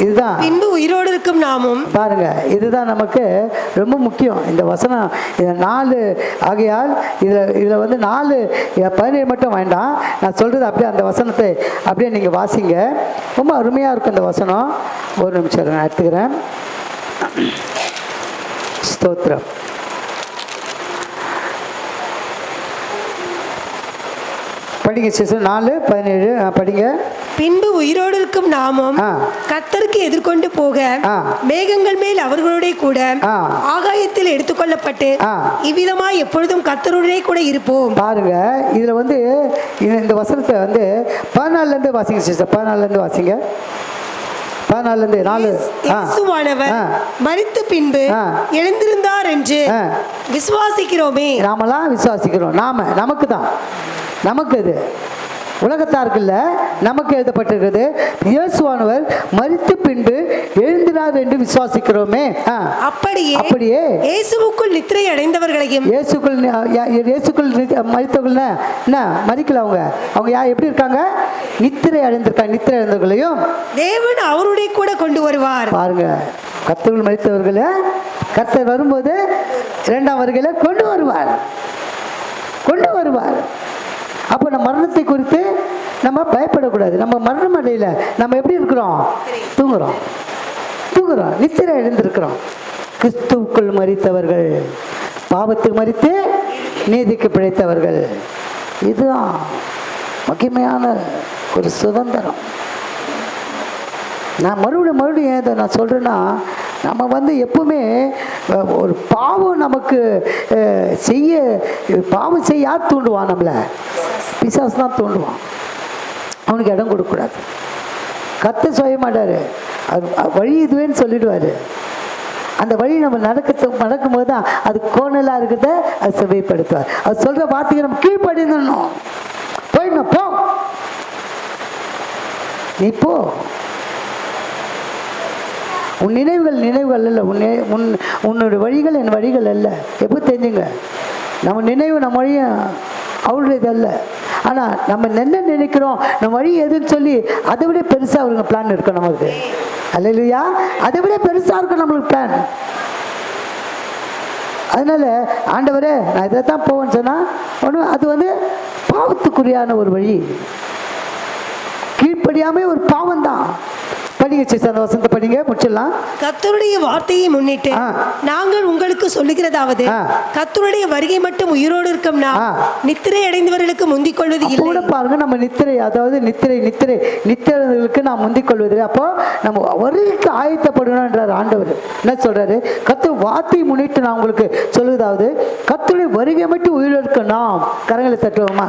இதுதான் பின்பு உயிரோடு இருக்கும் நாமும். பாருங்க, இதுதான் நமக்கு ரொம்ப முக்கியம். இந்த வசனம் 4 ஆகையால் இதில் வந்து 4:17 மட்டும் வேண்டாம். நான் சொல்றது அப்படியே அந்த வசனத்தை அப்படியே நீங்கள் வாசிங்க. ரொம்ப அருமையாக இருக்கும் இந்த வசனம். ஒரு நிமிஷம் நான் எடுத்துக்கிறேன். ஸ்தோத்திரம். படிங்க சிஸ்டர். 4:17 படிங்க. பின்பு உயிரோடு இருக்கும் நாமும் கர்த்தருக்கு எதிர்கொண்டு போக மேகங்கள் மேல் அவர்களுடைய கூட ஆகாயத்தில் எடுத்துக்கொள்ளப்பட்டு இவ்விதமாய் எப்பொழுதும் கர்த்தருடனே கூட இருப்போம். பாருங்க, இதுல வந்து இந்த வசனத்தை வந்து 14 வாசிங்க சிஸ்டர். 14 வாசிங்க. 14 இயேசுவானவர் மரித்த பின்பு எழுந்திருந்தார் என்று விசுவாசிக்கிறோமே. நாமெல்லாம் விசுவாசிக்கிறோம். நமக்கு அது உலகத்தாருக்கு இல்ல, நமக்கு எழுதப்பட்டிருக்கிறது. இயேசுவானவர் மரித்த பின்பு எழுந்தினார் என்று விசுவாசிக்கிறோமே. அப்படியே இயேசுவுக்குள் நித்திரை அடைந்தவர்களையும் இயேசுக்குள் மரித்தவர்கள் என்ன மரிக்கல, அவங்க எப்படி இருக்காங்க? நித்திரை அடைந்தவர்களையும் தேவன் அவருடைய கூட கொண்டு வருவார். பாருங்க, கர்த்தருக்குள் மரித்தவர்களை கர்த்தர் வரும்போது 2ஆம் வருகையில கொண்டு வருவார். அப்போ நம்ம மரணத்தை குறித்து நம்ம பயப்படக்கூடாது. நம்ம மரணம் அடையில நம்ம எப்படி இருக்கிறோம்? தூங்குறோம், நித்திரை அடைந்திருக்கிறோம். கிறிஸ்துவுக்குள் மரித்தவர்கள், பாவத்துக்கு மரித்து நீதிக்கு பிழைத்தவர்கள். இதுதான் மகிமையான ஒரு சுதந்திரம். நான் மறுபடியும் ஏன் நான் சொல்கிறேன்னா, நம்ம வந்து எப்பவுமே ஒரு பாவம் நமக்கு பாவம் செய்ய யார் தூண்டுவான்? நம்மளை பிசாசு தான் தூண்டுவான். அவனுக்கு இடம் கொடுக்கக்கூடாது. கர்த்தர் சொல்ல மாட்டார், அது வழி இதுவேன்னு சொல்லிடுவார். அந்த வழி நம்ம நடக்கும்போது தான் அது கோணலாக இருக்கிறத அது செவைப்படுத்துவார். அது சொல்கிற வார்த்தைக்கு நம்ம கீழ்ப்படிந்துடணும். போயிடணும், போ, நீ போ. உன் நினைவுகள் அல்ல, உன்னுடைய வழிகள் என் வழிகள் அல்ல. எப்போ தெரிஞ்சுங்க, நம்ம நினைவு நம்ம வழியும் அவருடையது அல்ல. ஆனால் நம்ம என்ன நினைக்கிறோம், நம்ம வழி எதுன்னு சொல்லி அதை விட பெருசாக அவருங்க பிளான் இருக்கும் நமக்கு. அல்லேலூயா. அதை விட பெருசாக இருக்கும் நம்மளுக்கு பிளான். அதனால ஆண்டவரே நான் இதை தான் போவேன்னு சொன்னால் ஒன்று அது வந்து பாவத்துக்குரியான ஒரு வழி. கீழ்ப்படியாமல் ஒரு பாவம் தான். படிங்க சிஸ்டர், அந்த வசனத்தை படிங்க, முடிச்சிடலாம். கர்த்தருடைய வார்த்தையை முன்னிட்டு நாங்கள் உங்களுக்கு சொல்லுகிறதாவது, கர்த்தருடைய வருகை மட்டும் உயிரோடு இருக்கும் நாம் நித்திரை அடைந்தவர்களுக்கு முந்திக் கொள்வது இல்லை. கூட பாருங்க, நம்ம நித்திரை, அதாவது நித்திரைகளுக்கு நாம் முந்திக் கொள்வது. அப்போ நம்ம வருகைக்கு ஆயத்தப்படணும்ன்றார் ஆண்டவர். என்ன சொல்றாரு? கர்த்தர் வார்த்தையை முன்னிட்டு நான் உங்களுக்கு சொல்லுவதாவது, கர்த்தருடைய வருகை மட்டும் உயிரோடு இருக்க நாம். கரங்களை தட்டுவோமா?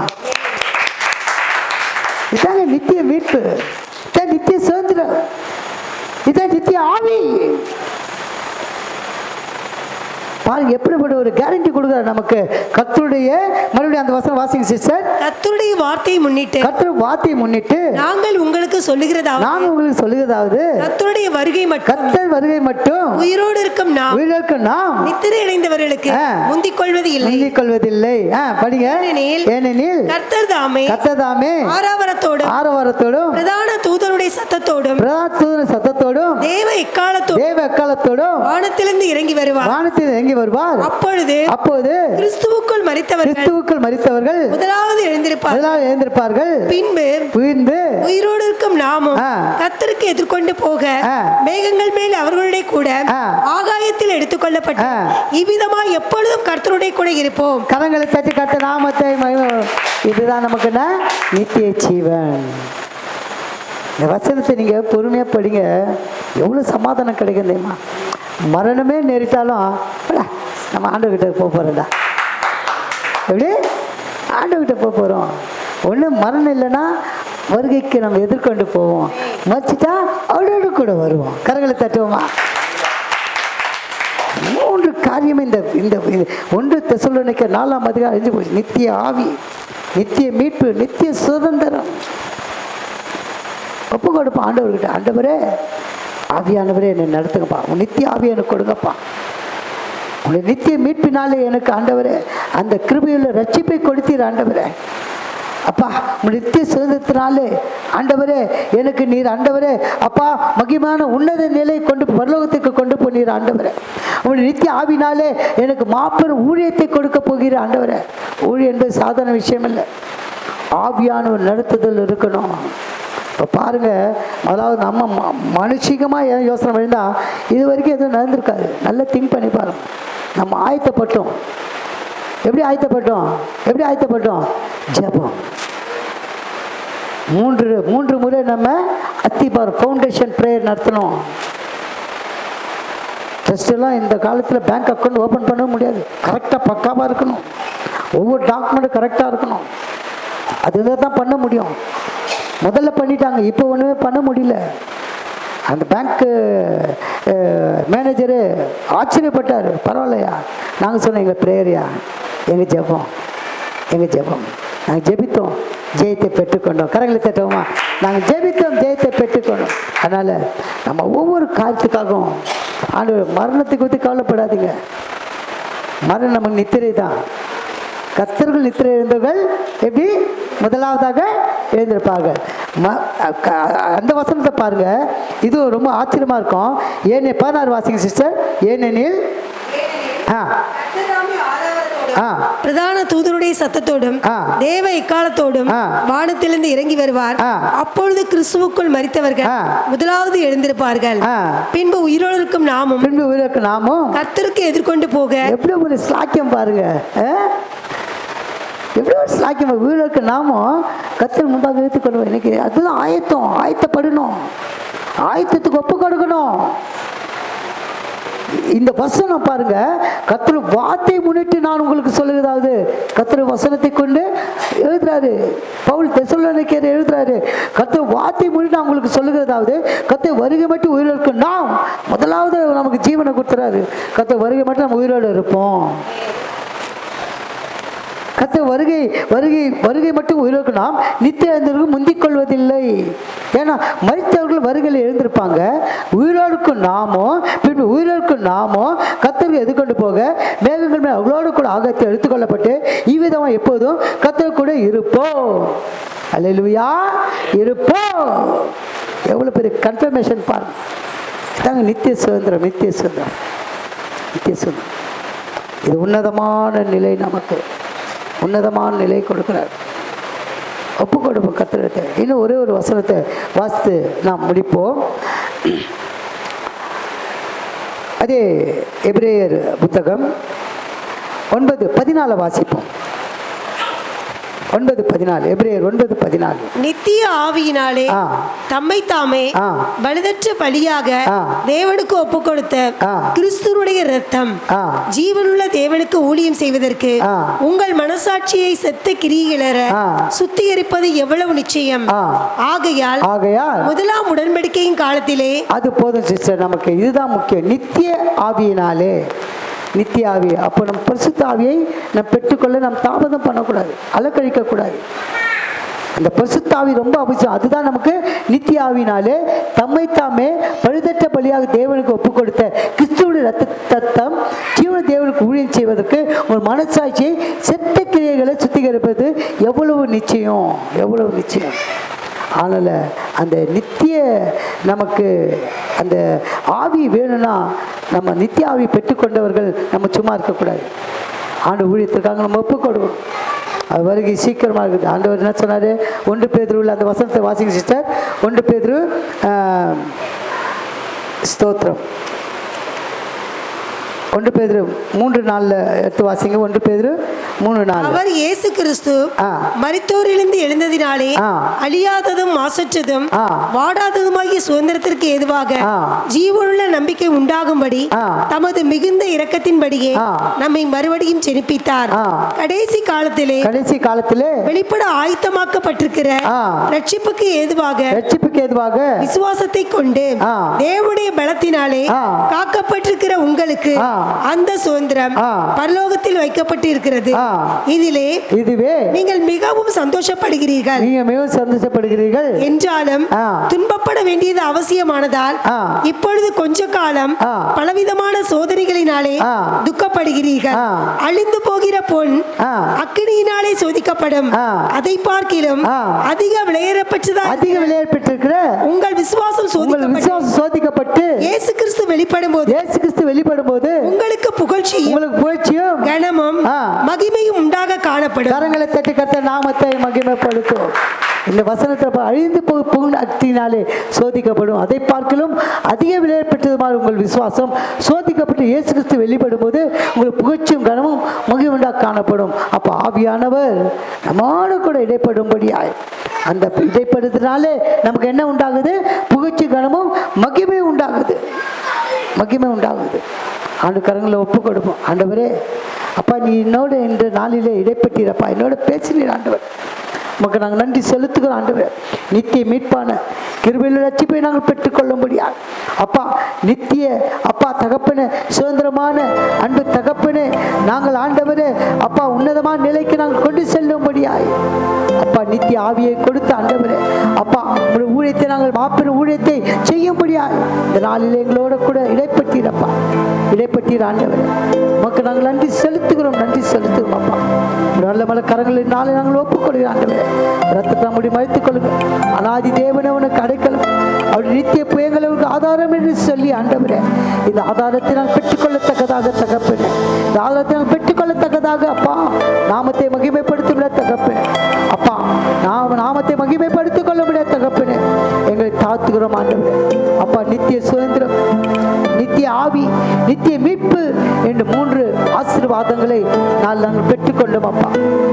இதாங்க நித்திய மீட்பு, இதான் நித்திய சுதந்திரம், இதான் நித்திய ஆவி. பாருங்க எப்படிப்பட்ட ஒரு கேரண்டி கொடுக்குறாரு நமக்கு கர்த்தருடைய. மறுபடியும் அந்த வசனம் வாசிங்க சிஸ்டர். கர்த்தருடைய வார்த்தையை முன்னிட்டு, கர்த்தருடைய வார்த்தையை முன்னிட்டு நாங்கள் உங்களுக்கு சொல்லுகிறதாவது, நாங்கள் உங்களுக்கு சொல்லுகிறதாவது, கர்த்தருடைய வருகை மட்டும், கர்த்தர் வருகை மட்டும் உயிரோடு இருக்கும் நாம், உயிரோடு இருக்கும் நாம் நித்திரை அடைந்தவர்களுக்கு முந்திக் கொள்வது இல்லை. முந்திக் கொள்வதில்லை. படிங்க. ஏனெனில் கர்த்தர் தாமே ஆரவாரத்தோடும் பிரதான தூதருடைய சத்தத்தோடும் தேவ எக்காலத்தோடும் வானத்திலிருந்து இறங்கி வருவார். அப்பொழுது கிறிஸ்துவுக்குள் மரித்தவர்கள் முதலாவது எழுந்திருப்பார்கள். பின்பு உயிரோடு இருக்கும் நாமும் கர்த்தருக்கு எதிர்கொண்டு போக மேகங்கள் மேல் அவர்களுடைய கூட ஆகாயத்தில் எடுத்துக்கொள்ளப்பட்டு இவ்விதமாய் எப்பொழுதும் கர்த்தருடைய கூட இருப்போம். கரங்களை தட்டி கர்த்தர் நாமத்தை இதுதான் நமக்கு நித்திய ஜீவன். இந்த வசனத்தை நீங்க பொறுமையா படிங்க, எவ்வளவு சமாதானம் கிடைக்கும் தெரியுமா? மரணமே நேரிட்டாலும் நம்ம ஆண்டவர்கிட்ட போக போறோம்டா. எப்படி ஆண்டவர்கிட்ட போக போறோம்? ஒண்ணு மரணம் இல்லைன்னா வருகைக்கு நம்ம எதிர்கொண்டு போவோம், மறிச்சிட்டா அவரோடு கூட வருவோம். கரங்களை தட்டுவோமா? 3 காரியம் இந்த 1 தெசலோனிக்கே 4ஆம் அதிகாரம் அறிஞ்சு போச்சு. நித்திய ஆவி, நித்திய மீட்பு, நித்திய சுதந்திரம். ஒப்பு கொடுப்பா ஆண்டவர்கிட்ட. ஆண்டவரே, ஆவியானவரே என்னை நடத்துங்கப்பா, உன் நித்திய ஆவியை எனக்கு கொடுங்கப்பா. உன்னை நித்திய மீட்பினாலே எனக்கு ஆண்டவரே அந்த கிருபையுள்ள ரட்சிப்பை கொடுத்தீர் ஆண்டவரே. அப்பா நித்திய சுதந்திரத்தினாலே ஆண்டவரே எனக்கு நீர் ஆண்டவரே அப்பா மகிமான உன்னத நிலை கொண்டு பரலோகத்துக்கு கொண்டு போனீர் ஆண்டவரே. உங்களுடைய நித்திய ஆவினாலே எனக்கு மாபெரும் ஊழியத்தை கொடுக்க போகிற ஆண்டவரே. ஊழியம் என்பது சாதாரண விஷயம் இல்லை, ஆவியான ஒரு நடத்துதல் இருக்கணும். இப்போ பாருங்கள், அதாவது நம்ம மனுஷிகமாக ஏன் யோசனை பண்ணியிருந்தா இது வரைக்கும் எதுவும் நடந்திருக்காது. நல்லா திங்க் பண்ணி பாருங்க. நம்ம ஆயத்தப்பட்டோம். எப்படி ஆயத்தப்பட்டோம்? ஜெபம். 3 முறை நம்ம அத்திபார் ஃபவுண்டேஷன் ப்ரேயர் நடத்தணும். ட்ரஸ்டெல்லாம் இந்த காலத்தில் பேங்க் அக்கௌண்ட் ஓப்பன் பண்ண முடியாது. கரெக்டாக பக்காவாக இருக்கணும், ஒவ்வொரு டாக்குமெண்ட்டும் கரெக்டாக இருக்கணும். அதுதான் தான் பண்ண முடியும். முதல்ல பண்ணிட்டாங்க, இப்போ ஒன்றுமே பண்ண முடியல. அந்த பேங்க்கு மேனேஜரு ஆச்சரியப்பட்டார். பரவாயில்லையா? நாங்கள் சொன்னோம் எங்கள் ப்ரேயரியா, எங்கள் ஜெபம் நாங்கள் ஜெபித்தோம், ஜெயத்தை பெற்றுக்கொண்டோம். கரங்களை தட்டுவோமா? நாங்கள் ஜெபித்தோம், ஜெயத்தை பெற்றுக்கொண்டோம். அதனால் நம்ம ஒவ்வொரு காரியத்துக்காகவும் ஆண்டவர் மரணத்தை குறித்து கவலைப்படாதீங்க. மரணம் நமக்கு நித்திரை தான். கர்த்தர்கள் நித்திரை எழுந்தவர்கள் எப்படி முதலாவதாக எழுந்திருப்பார்கள். அந்த வசனத்தை பாருங்க, இது ரொம்ப ஆச்சரியமா இருக்கும். 16 வாசிங்க சிஸ்டர். ஏனெனில் பிரதான தூதருடைய சத்தத்தோடும் தேவ எக்காலத்தோடும் வானத்திலிருந்து இறங்கி வருவார். அப்பொழுது கிறிஸ்துவுக்குள் மரித்தவர்கள் முதலாவது எழுந்திருப்பார்கள். பின்பு உயிரோடு இருக்கும் நாமும் கர்த்தருக்கு எதிர்கொண்டு போக. எப்படி ஒரு ஸ்லாக்கியம் பாருங்க, எப்படி ஒரு ஸ்லாக்கியம். உயிரோடு நாமும் கர்த்தர் முன்பாக எடுத்துக்கொள்வோம். எனக்கு அதுதான் ஆயத்தப்படணும், ஆயத்தத்துக்கு ஒப்பு கொடுக்கணும். இந்த வசனம் பாருங்க, கர்த்தர் வார்த்தை முன்னிட்டு நான் உங்களுக்கு சொல்லுகிறதாவது, கர்த்தர் வசனத்தை கொண்டு எழுதுறாரு. பவுல் தெசலோனிக்கேயர் எழுதுறாரு, கர்த்தர் வார்த்தை முன்னிட்டு நான் உங்களுக்கு சொல்லுகிறதாவது, கர்த்தர் வருகை மட்டும் உயிரோடு இருக்கும் நாம் முதலாவது நமக்கு ஜீவனை கொடுத்துறாரு. கர்த்தர் வருகை மட்டும் நம்ம உயிரோடு இருப்போம். கர்த்தர் வருகை மட்டும் உயிரோடு நாம் நித்திய எழுந்தவர்கள் முந்திக் கொள்வதில்லை. ஏன்னா மரித்தவர்கள் வருகையில் எழுந்திருப்பாங்க. உயிரோடுக்கும் நாமோ கர்த்தருக்கு எதிர்கொண்டு போக மேகங்கள் மேல் அவளோடு கூட ஆகாயத்தை எடுத்துக்கொள்ளப்பட்டு இவ்விதமாக எப்போதும் கர்த்தர் கூட இருப்போம். அல்லேலூயா, இருப்போம். எவ்வளோ பெரிய கன்ஃபர்மேஷன் பாருங்க. தாங்க நித்திய சுதந்திரம். இது உன்னதமான நிலை, நமக்கு உன்னதமான நிலை கொடுக்கிறார். ஒப்பு கொடுப்போம் கர்த்தருக்கு. இன்னும் ஒரே ஒரு வசனத்தை வாசித்து நாம் முடிப்போம். அதே எபிரேயர் புத்தகம் 9:14 வாசிப்போம். 9:14 எபிரேயர் 9:14. நித்திய ஆவியினாலே தம்மை தாமே பழுதற்ற பலியாக தேவனுக்கு ஒப்பு கொடுத்த கிறிஸ்துவுடைய இரத்தம் ஜீவனுள்ள தேவனுக்கு ஊழியம் செய்வதற்கு உங்கள் மனசாட்சியை செத்த கிரிகளற சுத்திகரிப்பது எவ்வளவு நிச்சயம். ஆகையால் முதலாம் உடன்படிக்கையின் காலத்திலே அது போதும் சிஸ்டர். நமக்கு இதுதான் முக்கியம். நித்திய ஆவியினாலே, நித்திய ஆவி. அப்போ நம்ம பரிசுத்த ஆவியை நம்ம பெற்றுக்கொள்ள நம்ம தாமதம் பண்ணக்கூடாது, அலக்கழிக்கக்கூடாது. அந்த பரிசுத்த ஆவி ரொம்ப அவசியம். அதுதான் நமக்கு நித்திய ஆவினாலே தம்மை தாமே பழுதற்ற பலியாக தேவனுக்கு ஒப்பு கொடுத்த கிறிஸ்துவுடைய ரத்தம் ஜீவன தேவனுக்கு ஊழியம் செய்வதற்கு ஒரு மனசாட்சியை செத்த கிரியைகளை சுத்திகரிப்பது எவ்வளவு நிச்சயம், எவ்வளவு நிச்சயம். அதனால் அந்த நித்திய நமக்கு அந்த ஆவி வேணும்னா நம்ம நித்திய ஆவி பெற்றுக்கொண்டவர்கள் நம்ம சும்மா இருக்கக்கூடாது. ஆண்டு ஊழியத்துக்காக நம்ம ஒப்பு கொடுக்கணும். அது வருகை சீக்கிரமாக இருக்குது. ஆண்டவர் என்ன சொன்னார்? 1 பேதுருவில் அந்த வசனத்தை வாசிங்க சிஸ்டர். 1 பேதுரு ஸ்தோத்திரம் 1 பேதுரு 3:4 எடுத்து வாசிங்க. 1 பேதுரு 3:4. அவர் இயேசு கிறிஸ்து மரித்தோரிலிருந்து எழுந்ததினாலே அழியாததும் மாசற்றதும் வாடாததுமாகிய சுதந்திரத்திற்கு ஏதுவாக ஜீவனுள்ள நம்பிக்கை உண்டாகும்படி தமது மிகுந்த இரக்கத்தின்படியே நம்மை மறுபடியும் ஜெனிப்பித்தார். கடைசி காலத்திலே வெளிப்பட ஆயத்தமாக்கப்பட்டிருக்கிற ரட்சிப்புக்கு ஏதுவாக விசுவாசத்தை கொண்டு தேவனுடைய பலத்தினாலே காக்கப்பட்டிருக்கிற உங்களுக்கு அந்த சுதந்திரம் பரலோகத்தில் வைக்கப்பட்டு இருக்கிறது. இதுவே நீங்கள் மிகவும் சந்தோஷப்படுகிறீர்கள் என்றாலும் துன்பப்பட வேண்டியது அவசியமானதால் இப்பொழுது கொஞ்ச காலம் பலவிதமான சோதனைகளினாலே துக்கப்படுகிறீர்கள். அழிந்து போகிற பொன் அக்கினியினாலே சோதிக்கப்படும், அதை பார்க்கிலும் அதிக விலையேறப்பட்டிருக்கிற உங்கள் விசுவாசம் சோதிக்கப்பட்டு இயேசு கிறிஸ்து வெளிப்படும் போது உங்களுக்கு புகழ்ச்சியும் கனமும் மகிமையும் உண்டாக காணப்படும். கரங்களை தட்டி கர்த்தர் நாமத்தை மகிமைப்படுத்தும். இந்த வசனத்தை அழிந்து போகும் அக்னியினாலே சோதிக்கப்படும், அதை பார்க்கலும் அதிக விலை பெற்றதுமான உங்கள் விசுவாசம் சோதிக்கப்பட்டு இயேசு கிறிஸ்து வெளிப்படும் போது உங்களுக்கு புகழ்ச்சியும் கனமும் மகிமை உண்டாக காணப்படும். அப்போ ஆவியானவர் நம்மோடு கூட இடைப்படும்படியாய் அந்த இடைப்படுறதுனாலே நமக்கு என்ன உண்டாகுது? புகழ்ச்சி கனமும் மகிமை உண்டாகுது. ஆண்டு கரங்களை ஒப்பு கொடுப்போம். ஆண்டவரே அப்பா, நீ என்னோட இந்த நாளிலே இடைப்பட்டீரப்பா, என்னோட பேசினீர் ஆண்டவர். உமக்கு நாங்கள் நன்றி செலுத்துகிறோம் ஆண்டவர். நித்திய மீட்பான கிருபையில் ரட்சிப்பை நாங்கள் பெற்றுக்கொள்ளும்படியா அப்பா, நித்திய அப்பா தகப்பனே, சுதந்திரமான அன்பு தகப்பனே, நாங்கள் ஆண்டவரே அப்பா உன்னதமான நிலைக்கு நாங்கள் கொண்டு செல்லும்படியாய் அப்பா நித்திய ஆவியை கொடுத்த ஆண்டவரே அப்பா உங்களுடைய ஊழியத்தை நாங்கள் மாபெரும் ஊழியத்தை செய்யும்படியாய் இந்த நாளில் எங்களோட கூட இடைப்பட்டீர் ஆண்டவரே. உமக்கு நாங்கள் நன்றி செலுத்துகிறோம் அப்பா. நல்ல மல கரங்களின் நாளை நாங்கள் ஒப்புக்கொள்கிறோம் ஆண்டவரே. ரத்தத்தை முடி மறைத்துக் கொள்ளுங்க. அநாதி தேவனை உனக்கு அடைக்கலம், அவருடைய நித்திய புயங்களை உனக்கு ஆதாரம் என்று சொல்லி ஆண்டவரே இந்த ஆதாரத்தை நாங்கள் பெற்றுக்கொள்ளத்தக்கதாக தகப்பனே, இந்த ஆதாரத்தை நாங்கள் பெற்றுக்கொள்ளத்தக்கதாக அப்பா நாமத்தை மகிமைப்படுத்தி விட தகப்பனே. அப்பா நாமத்தை மகிமைப்படுத்திக் கொள்ள முடியாத தகப்பனே, எங்களை தாத்துகிறோம் ஆண்டவரே. அப்பா நித்திய சுதந்திரம், நித்திய ஆவி, நித்திய மீட்பு என்று 3 ஆசீர்வாதங்களை நாங்கள் பெற்றுக்கொண்டோம் அப்பா.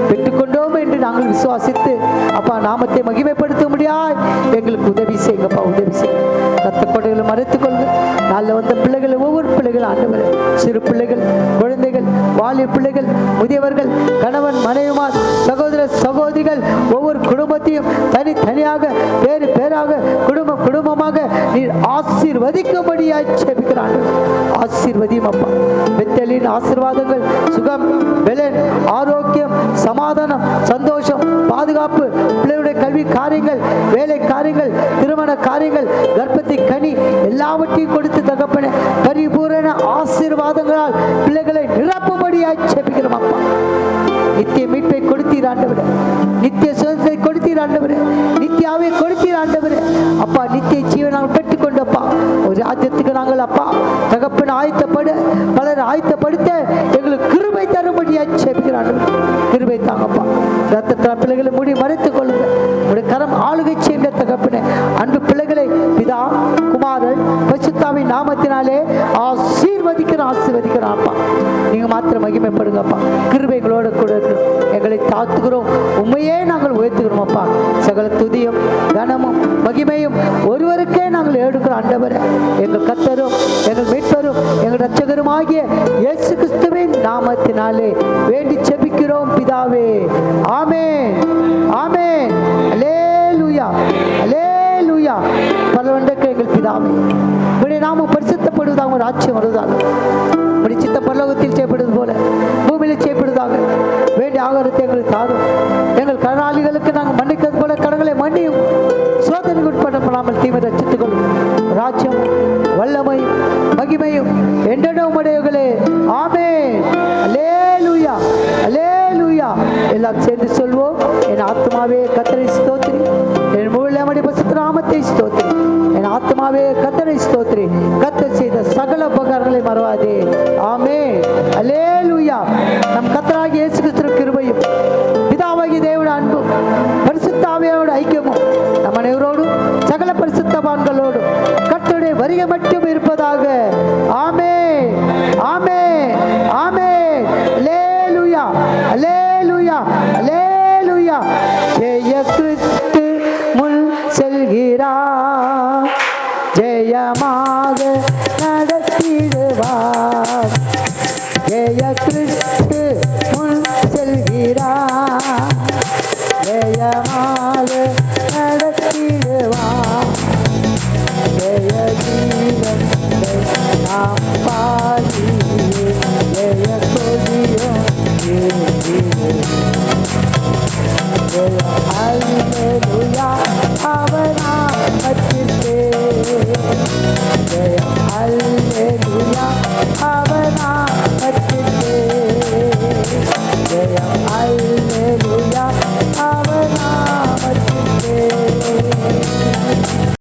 பெற்றுக்கொண்டோம் என்று நாங்கள் விசுவாசித்து அப்பா நாமத்தை மகிமைப்படுத்த முடியாது எங்களுக்கு உதவி செய்யுங்கப்பா, உதவி செய்யுங்க. ரத்த கொடைகளை மறைத்துக் கொள்ளுங்க. நாளில் வந்த பிள்ளைகள், ஒவ்வொரு பிள்ளைகளும் ஆண்டவரே, சிறு பிள்ளைகள், குழந்தைகள், வாலிய பிள்ளைகள், முதியவர்கள், கணவன் மனைவிமார், சகோதர சகோதரிகள், ஒவ்வொரு குடும்பத்தையும் தனித்தனியாக பேரு பேராக குடும்பமாக நீர் ஆசீர்வதிக்கும்படியாய் ஜெபிக்கிறான். ஆசீர்வதியும் அப்பா. பெத்தேலின் ஆசீர்வாதங்கள், சுகம், பலன், ஆரோக்கியம், சமாதானம், சந்தோஷம், பாதுகாப்பு, பிள்ளையுடைய கல்வி காரியங்கள், வேலை காரியங்கள், திருமண காரியங்கள், கர்ப்பத்தை கனி எல்லாவற்றையும் கொடுத்து தகப்பனே பரிபூரண ஆசீர்வாதங்களால் பிள்ளைகளை நிரப்பும்படியாய் ஜெபிக்கிறோம் அப்பா. நித்திய மீட்பை கொடுத்தீர் ஆண்டவரே, நித்திய சுதந்திரத்தை கொடுத்தீர் ஆண்டவரே, நித்தியாவை கொடுத்தீர் ஆண்டவரே. அப்பா நித்திய ஜீவனை நாங்கள் பெற்றுக்கொண்டப்பா ஒரு ராஜ்யத்துக்கு நாங்கள் அப்பா தகப்பன் ஆயத்தப்பட பலர் ஆயத்தப்படுத்த எங்களுக்கு கிருபை தரும்படியாய் ஜெபிக்கிறான். கிருபை தாங்கப்பா. ரத்தத்தின பிள்ளைகளை மூடி மறைத்துக் கொள்ளுங்க. உடைய கரம் ஆளுகை செய்கிற தகப்பனே, அன்பு பிள்ளைகளை பிதா குமாரன் பரிசுத்தாவின் நாமத்தினாலே ஆசீர்வதிக்கிறோம் அப்பா. நீங்க மாத்திரம் மகிமைப்படுங்கப்பா. கிருபைகளோட கூட எங்களை தாத்துகிறோம். உண்மையே நாங்கள் உயர்த்துகிறோம் அப்பா. சகல துதியும் கனமும் மகிமையும் ஒருவருக்கே நாங்கள் எடுக்கிறோம் ஆண்டவரே. எங்கள் கர்த்தரும் எங்கள் மீட்பரும் எங்கள் இரட்சகருமாகிய இயேசு கிறிஸ்துவின் நாமத்தினாலே வேண்டி செபிக்கிறோம் பிதாவே. ஆமென், ஆமென். அல்லேலூயா, அல்லேலூயா. பரலோகத்திலே எங்கள் பிதாவே, உம்முடைய நாமம் பரிசுத்தப்படுவதாக, உம்முடைய ராஜ்யம் வருவதாக, உம்முடைய சித்தம் பரலோகத்தில் செய்யப்படுவது போல பூமியில் செய்யப்படுவதாக. வேண்டிய ஆகாரத்தை எங்களுக்கு தாரும். எங்கள் கடனாளிகளுக்கு நாங்கள் மன்னிக்கிறது போல கடன்களை மன்னியும். சோதனைக்கு உட்படப்படாமல் தீமை ரட்சித்துக் கொள்ளும். ராஜ்யம் வல்லமையும் மகிமையும் என்றென்றும் உம்முடையவர்களே. ஆமென். அல்லேலூயா, அல்லேலூயா. எல்லாம் சேர்ந்து சொல்வோம். என் ஆத்மாவே கர்த்தரை ஸ்தோத்திரி, என் முழுமையுடைய பரிசுத்த நாமத்தை ஸ்தோத்திரி. என் ஆத்மாவே கர்த்தரை ஸ்தோத்திரி, கர்த்தர் செய்த சகல உபகாரங்களை மறவாதே. ஆமென். அல்லேலூயா. நம் கர்த்தராகிய இயேசு கிறிஸ்துவின் கிருபையும் பிதாவாகிய தேவனுடைய அன்பும் பரிசுத்த ஆவியானவருடைய ஐக்கியமும் நம் அனைவரோடும் சகல பரிசுத்தவான்களோடும் கர்த்தருடைய வருகை மட்டும் இருப்பதாக. ஆமென், ஆமென், ஆமென். அல்லேலூயா, அல்லேலூயா, அல்லேலூயா. ஜெய கிறிஸ்து முன் செல்கிறார், ஜெயமாக நடத்திடுவார். ஜெய கிறிஸ்து முன் செல்கிறார், ஜெயமாக நடத்திடுவார். ஜெய கீதத்தை நாம் பாடியே ஜெய கொடியும் ஜெய அல்லேலூயா அவர் நாமத்திற்கே. ஜெய அல்லேலூயா அவர்